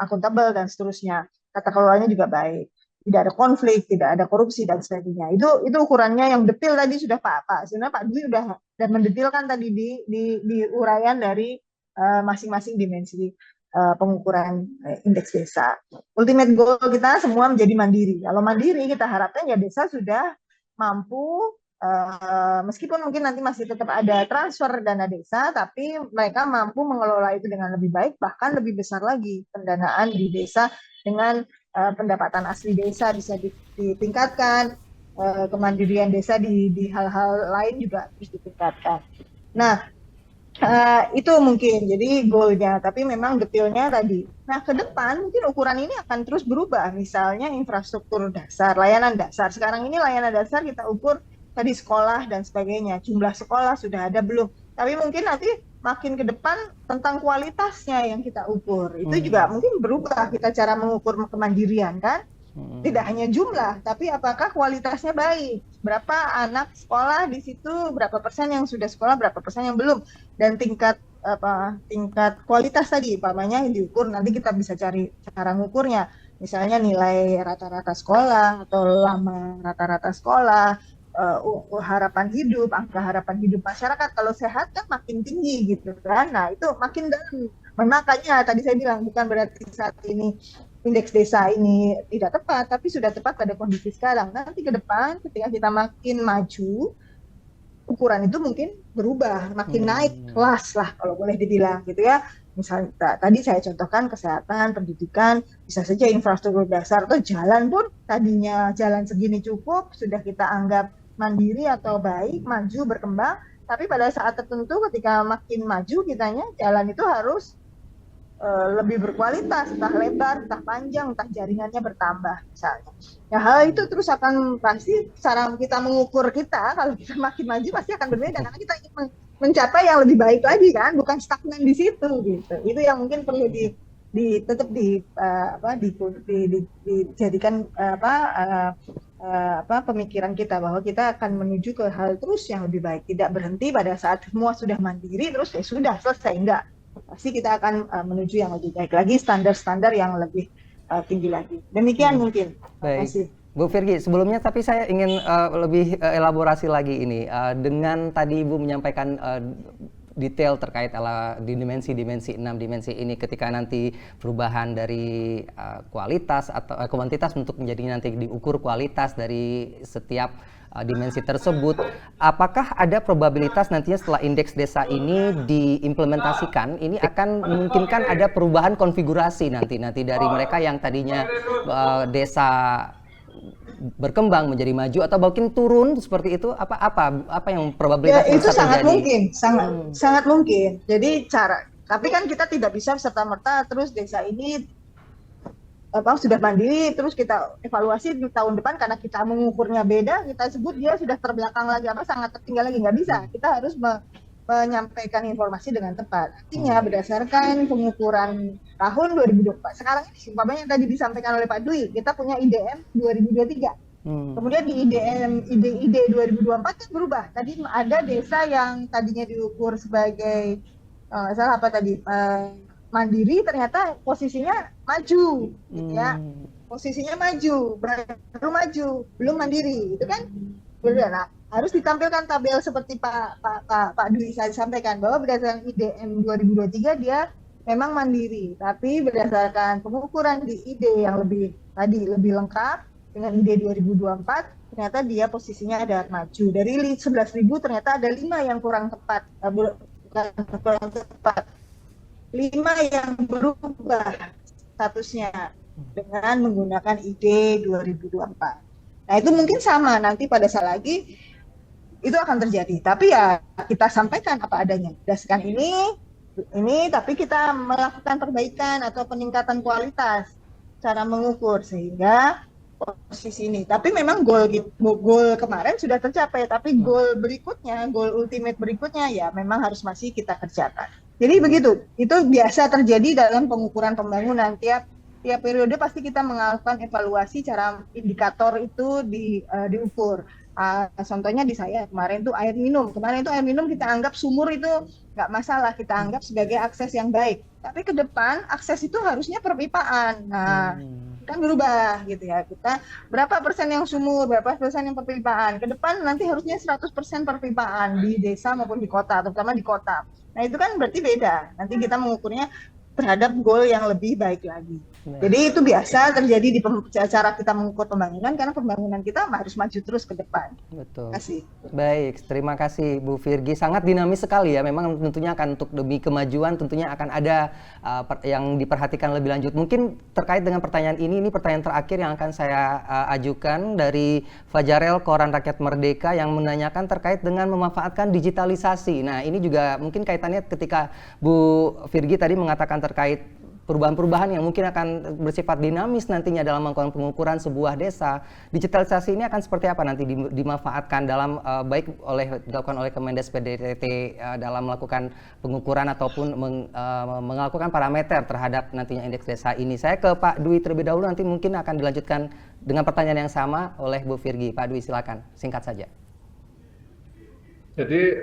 akuntabel dan seterusnya, tata kelolanya juga baik, tidak ada konflik, tidak ada korupsi dan sebagainya. Itu ukurannya yang detail tadi sudah Pak. Sebenarnya Pak Dwi udah dan mendetilkan tadi di uraian dari masing-masing dimensi pengukuran indeks desa. Ultimate goal kita semua menjadi mandiri. Kalau mandiri kita harapkan ya desa sudah mampu, meskipun mungkin nanti masih tetap ada transfer dana desa, tapi mereka mampu mengelola itu dengan lebih baik, bahkan lebih besar lagi pendanaan di desa dengan pendapatan asli desa bisa ditingkatkan, kemandirian desa di hal-hal lain juga harus ditingkatkan. Nah, itu mungkin jadi goalnya, tapi memang detailnya tadi. Nah, ke depan mungkin ukuran ini akan terus berubah. Misalnya infrastruktur dasar, layanan dasar. Sekarang ini layanan dasar kita ukur tadi sekolah dan sebagainya. Jumlah sekolah sudah ada belum? Tapi mungkin nanti makin ke depan tentang kualitasnya yang kita ukur. Itu juga mungkin berubah kita cara mengukur kemandirian kan. Tidak hanya jumlah, tapi apakah kualitasnya baik. Berapa anak sekolah di situ, berapa persen yang sudah sekolah, berapa persen yang belum. Dan tingkat kualitas tadi, umpamanya yang diukur, nanti kita bisa cari cara ngukurnya. Misalnya nilai rata-rata sekolah, atau lama rata-rata sekolah, harapan hidup, angka harapan hidup masyarakat. Kalau sehat kan makin tinggi gitu kan. Nah itu makin dalam. Makanya tadi saya bilang bukan berarti saat ini indeks desa ini tidak tepat, tapi sudah tepat pada kondisi sekarang. Nanti ke depan ketika kita makin maju, ukuran itu mungkin berubah, makin naik kelas lah kalau boleh dibilang gitu ya. Misalnya tadi saya contohkan kesehatan, pendidikan, bisa saja infrastruktur dasar atau jalan pun tadinya jalan segini cukup, sudah kita anggap mandiri atau baik, maju, berkembang, tapi pada saat tertentu ketika makin maju kitanya jalan itu harus lebih berkualitas, entah lebar, entah panjang, entah jaringannya bertambah misalnya. Ya hal itu terus akan pasti cara kita mengukur kita kalau kita makin maju pasti akan berbeda karena kita ingin mencapai yang lebih baik lagi kan, bukan stagnan di situ gitu. Itu yang mungkin perlu tetap dijadikan pemikiran kita bahwa kita akan menuju ke hal terus yang lebih baik, tidak berhenti pada saat semua sudah mandiri terus ya sudah selesai, enggak. Pasti kita akan menuju yang lebih baik lagi, standar-standar yang lebih tinggi lagi. Demikian mungkin. Baik. Bu Virgi, sebelumnya tapi saya ingin lebih elaborasi lagi ini. Dengan tadi Ibu menyampaikan detail terkait di dimensi 6 dimensi ini ketika nanti perubahan dari kualitas atau kuantitas untuk menjadi nanti diukur kualitas dari setiap dimensi tersebut, apakah ada probabilitas nantinya setelah indeks desa ini diimplementasikan, ini akan memungkinkan ada perubahan konfigurasi nanti dari mereka yang tadinya desa berkembang menjadi maju atau mungkin turun seperti itu, apa yang probabilitas ya, itu sangat terjadi? Mungkin, sangat mungkin. Jadi tapi kan kita tidak bisa serta-merta terus desa ini sudah mandiri terus kita evaluasi di tahun depan karena kita mengukurnya beda kita sebut dia sudah terbelakang lagi sangat tertinggal lagi, nggak bisa. Kita harus menyampaikan informasi dengan tepat. Artinya berdasarkan pengukuran tahun 2024 sekarang ini umpamanya yang tadi disampaikan oleh Pak Dwi, kita punya IDM 2023. Kemudian di IDE 2024 kan berubah. Tadi ada desa yang tadinya diukur sebagai mandiri, ternyata posisinya maju, gitu ya. Posisinya maju, baru maju, belum mandiri, itu kan. Nah, harus ditampilkan tabel seperti Pak Dwi saya sampaikan bahwa berdasarkan IDM 2023 dia memang mandiri, tapi berdasarkan pengukuran di IDE yang lebih lengkap dengan IDE 2024 ternyata dia posisinya ada maju. Dari 11.000 ternyata ada 5 yang kurang tepat, kurang tepat. 5 yang berubah statusnya dengan menggunakan ID 2024. Nah itu mungkin sama nanti pada saat lagi itu akan terjadi. Tapi ya kita sampaikan apa adanya. Berdasarkan ini tapi kita melakukan perbaikan atau peningkatan kualitas cara mengukur sehingga posisi ini. Tapi memang goal kemarin sudah tercapai. Tapi goal ultimate berikutnya ya memang harus masih kita kerjakan. Jadi begitu, itu biasa terjadi dalam pengukuran pembangunan. Tiap periode pasti kita melakukan evaluasi cara indikator itu diukur. Contohnya di saya kemarin itu air minum. Kemarin itu air minum kita anggap sumur itu nggak masalah, kita anggap sebagai akses yang baik. Tapi ke depan akses itu harusnya perpipaan. Nah, kan berubah gitu ya. Kita berapa persen yang sumur, berapa persen yang perpipaan. Ke depan nanti harusnya 100% perpipaan di desa maupun di kota, terutama di kota. Nah itu kan berarti beda. Nanti kita mengukurnya terhadap goal yang lebih baik lagi. Jadi itu biasa terjadi di cara kita mengukur pembangunan karena pembangunan kita harus maju terus ke depan. Betul. Terima kasih. Baik, terima kasih Bu Virgi. Sangat dinamis sekali ya. Memang tentunya akan untuk demi kemajuan tentunya akan ada yang diperhatikan lebih lanjut. Mungkin terkait dengan pertanyaan ini pertanyaan terakhir yang akan saya ajukan dari Fajarel Koran Rakyat Merdeka yang menanyakan terkait dengan memanfaatkan digitalisasi. Nah, ini juga mungkin kaitannya ketika Bu Virgi tadi mengatakan terkait perubahan-perubahan yang mungkin akan bersifat dinamis nantinya dalam melakukan pengukuran sebuah desa. Digitalisasi ini akan seperti apa nanti dimanfaatkan dalam dilakukan oleh Kemendes PDTT dalam melakukan pengukuran ataupun melakukan parameter terhadap nantinya indeks desa ini. Saya ke Pak Dwi terlebih dahulu, nanti mungkin akan dilanjutkan dengan pertanyaan yang sama oleh Bu Virgi. Pak Dwi, silakan, singkat saja. Jadi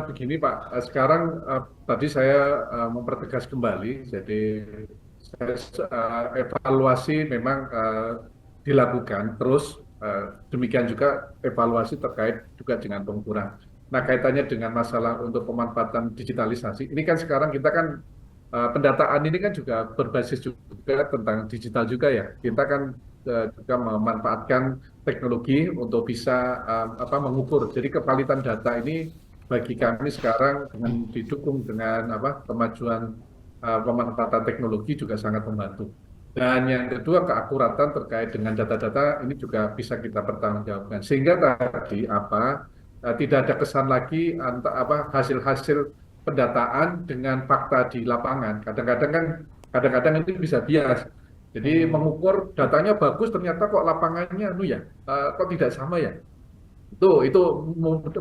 begini Pak, sekarang tadi saya mempertegas kembali, jadi evaluasi memang dilakukan terus, demikian juga evaluasi terkait juga dengan pengukuran. Nah, kaitannya dengan masalah untuk pemanfaatan digitalisasi, ini kan sekarang kita kan pendataan ini kan juga berbasis juga tentang digital juga ya. Kita kan juga memanfaatkan teknologi untuk bisa mengukur. Jadi kevalitan data ini bagi kami sekarang dengan didukung dengan kemajuan pemanfaatan teknologi juga sangat membantu. Dan yang kedua, keakuratan terkait dengan data-data ini juga bisa kita pertanggungjawabkan. Sehingga tadi tidak ada kesan lagi hasil-hasil pendataan dengan fakta di lapangan. Kadang-kadang itu bisa bias. Jadi mengukur datanya bagus, ternyata kok lapangannya kok tidak sama ya. Itu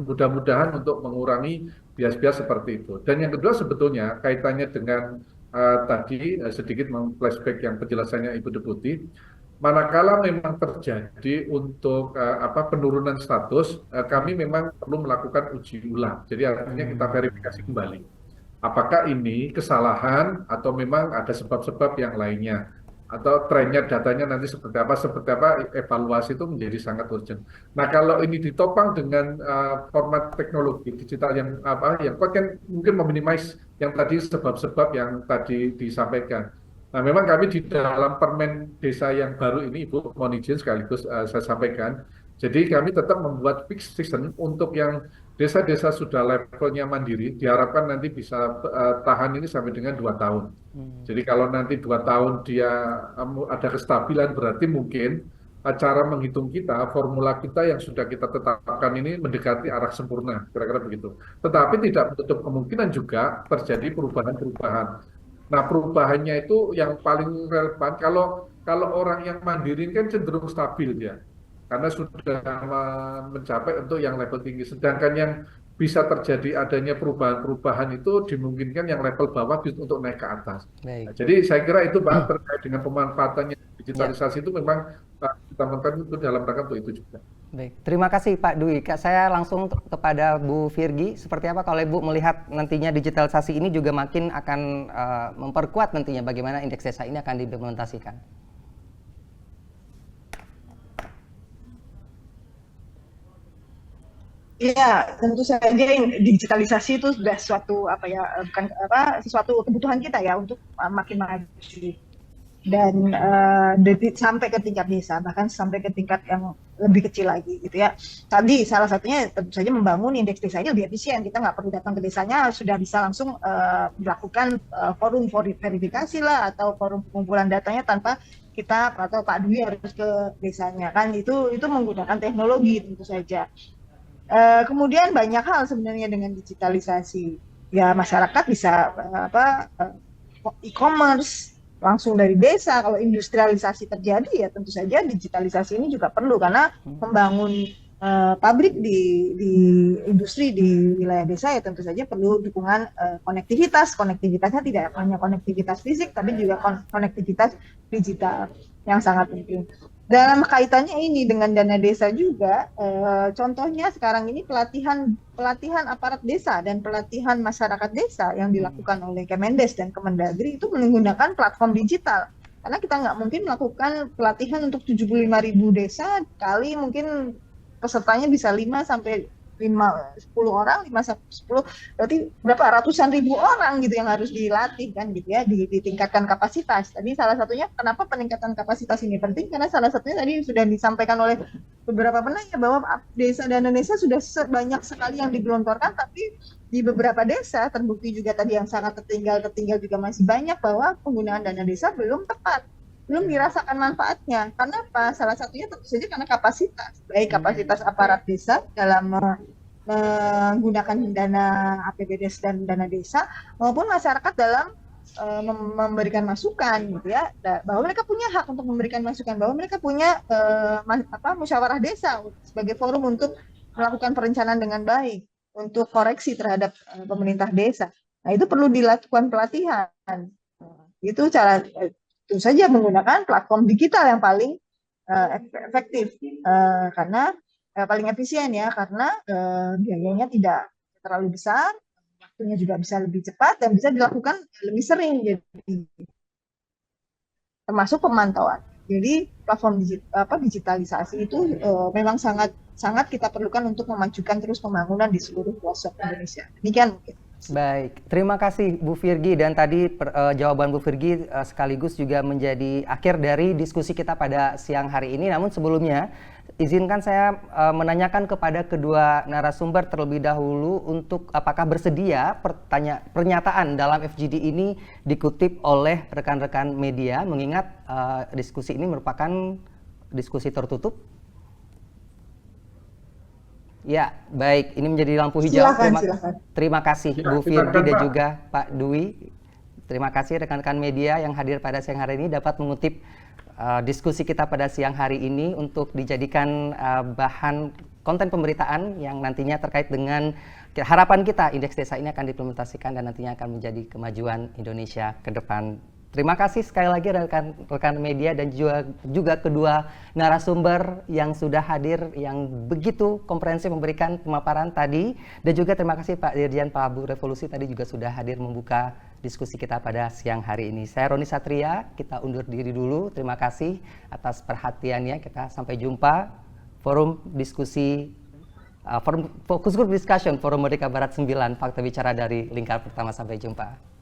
mudah-mudahan untuk mengurangi bias-bias seperti itu. Dan yang kedua sebetulnya kaitannya dengan tadi sedikit flashback yang penjelasannya Ibu Deputi, manakala memang terjadi untuk penurunan status, kami memang perlu melakukan uji ulang. Jadi artinya kita verifikasi kembali. Apakah ini kesalahan atau memang ada sebab-sebab yang lainnya? Atau trennya datanya nanti seperti apa, evaluasi itu menjadi sangat urgent. Nah, kalau ini ditopang dengan format teknologi digital yang kan mungkin meminimais yang tadi sebab-sebab yang tadi disampaikan. Nah, memang kami di dalam Permen Desa yang baru ini, Ibu, mohon izin sekaligus saya sampaikan. Jadi kami tetap membuat fixed season untuk yang desa-desa sudah levelnya mandiri, diharapkan nanti bisa tahan ini sampai dengan 2 tahun. Jadi kalau nanti 2 tahun dia ada kestabilan, berarti mungkin cara menghitung kita, formula kita yang sudah kita tetapkan ini mendekati arah sempurna, kira-kira begitu. Tetapi tidak menutup kemungkinan juga terjadi perubahan-perubahan. Nah, perubahannya itu yang paling relevan, kalau orang yang mandiri kan cenderung stabil ya, karena sudah mencapai untuk yang level tinggi. Sedangkan yang bisa terjadi adanya perubahan-perubahan itu dimungkinkan yang level bawah untuk naik ke atas. Nah, jadi saya kira itu Pak terkait dengan pemanfaatannya digitalisasi itu memang kita lakukan itu dalam rangka untuk itu juga. Baik, terima kasih Pak Dwi. Saya langsung kepada Bu Virgi, seperti apa kalau Ibu melihat nantinya digitalisasi ini juga makin akan memperkuat nantinya bagaimana indeks desa ini akan diimplementasikan? Iya, tentu saja digitalisasi itu sudah suatu sesuatu kebutuhan kita ya untuk makin maju dan sampai ke tingkat desa, bahkan sampai ke tingkat yang lebih kecil lagi gitu ya. Tadi salah satunya tentu saja membangun indeks desanya lebih efisien. Kita nggak perlu datang ke desanya, sudah bisa langsung melakukan forum verifikasi lah atau forum pengumpulan datanya tanpa kita atau Pak Dwi harus ke desanya kan. Itu menggunakan teknologi tentu saja. Kemudian banyak hal sebenarnya dengan digitalisasi. Ya masyarakat bisa e-commerce langsung dari desa. Kalau industrialisasi terjadi ya tentu saja digitalisasi ini juga perlu karena membangun pabrik di industri di wilayah desa ya tentu saja perlu dukungan konektivitas. Konektivitasnya tidak hanya konektivitas fisik tapi juga konektivitas digital yang sangat penting. Dalam kaitannya ini dengan dana desa juga, contohnya sekarang ini pelatihan aparat desa dan pelatihan masyarakat desa yang dilakukan oleh Kemendes dan Kemendagri itu menggunakan platform digital. Karena kita nggak mungkin melakukan pelatihan untuk 75.000 desa, kali mungkin pesertanya bisa 5 sampai 10 orang, 5 sampai 10, berarti berapa ratusan ribu orang gitu yang harus dilatih kan gitu ya, ditingkatkan kapasitas. Tadi salah satunya kenapa peningkatan kapasitas ini penting, karena salah satunya tadi sudah disampaikan oleh beberapa penanya bahwa dana desa sudah banyak sekali yang digelontorkan, tapi di beberapa desa terbukti juga tadi yang sangat tertinggal juga masih banyak bahwa penggunaan dana desa belum tepat, belum dirasakan manfaatnya. Karena apa? Salah satunya tentu saja karena kapasitas, baik kapasitas aparat desa dalam menggunakan dana APBD dan dana desa maupun masyarakat dalam memberikan masukan gitu ya, bahwa mereka punya hak untuk memberikan masukan, bahwa mereka punya musyawarah desa sebagai forum untuk melakukan perencanaan dengan baik, untuk koreksi terhadap pemerintah desa. Nah, itu perlu dilakukan pelatihan. Itu cara itu saja menggunakan platform digital yang paling efektif, karena paling efisien ya, karena biayanya tidak terlalu besar, waktunya juga bisa lebih cepat dan bisa dilakukan lebih sering, jadi termasuk pemantauan. Jadi platform digitalisasi itu memang sangat kita perlukan untuk memajukan terus pembangunan di seluruh pelosok Indonesia. Demikian mungkin. Baik, terima kasih Bu Virgi, dan tadi jawaban Bu Virgi sekaligus juga menjadi akhir dari diskusi kita pada siang hari ini. Namun sebelumnya, izinkan saya menanyakan kepada kedua narasumber terlebih dahulu untuk apakah bersedia pernyataan dalam FGD ini dikutip oleh rekan-rekan media, mengingat diskusi ini merupakan diskusi tertutup. Ya, baik. Ini menjadi lampu hijau. Silakan. Terima kasih Bu Virgi dan juga Pak Dwi. Terima kasih rekan-rekan media yang hadir pada siang hari ini dapat mengutip diskusi kita pada siang hari ini untuk dijadikan bahan konten pemberitaan yang nantinya terkait dengan harapan kita indeks desa ini akan diimplementasikan dan nantinya akan menjadi kemajuan Indonesia ke depan. Terima kasih sekali lagi rekan media dan juga kedua narasumber yang sudah hadir yang begitu komprehensif memberikan pemaparan tadi, dan juga terima kasih Pak Dirjen Pak Bu Revolusi tadi juga sudah hadir membuka diskusi kita pada siang hari ini. Saya Roni Satria, kita undur diri dulu. Terima kasih atas perhatiannya. Kita sampai jumpa forum diskusi forum Focus Group Discussion Forum Merdeka Barat 9 Fakta Bicara dari Lingkar Pertama. Sampai jumpa.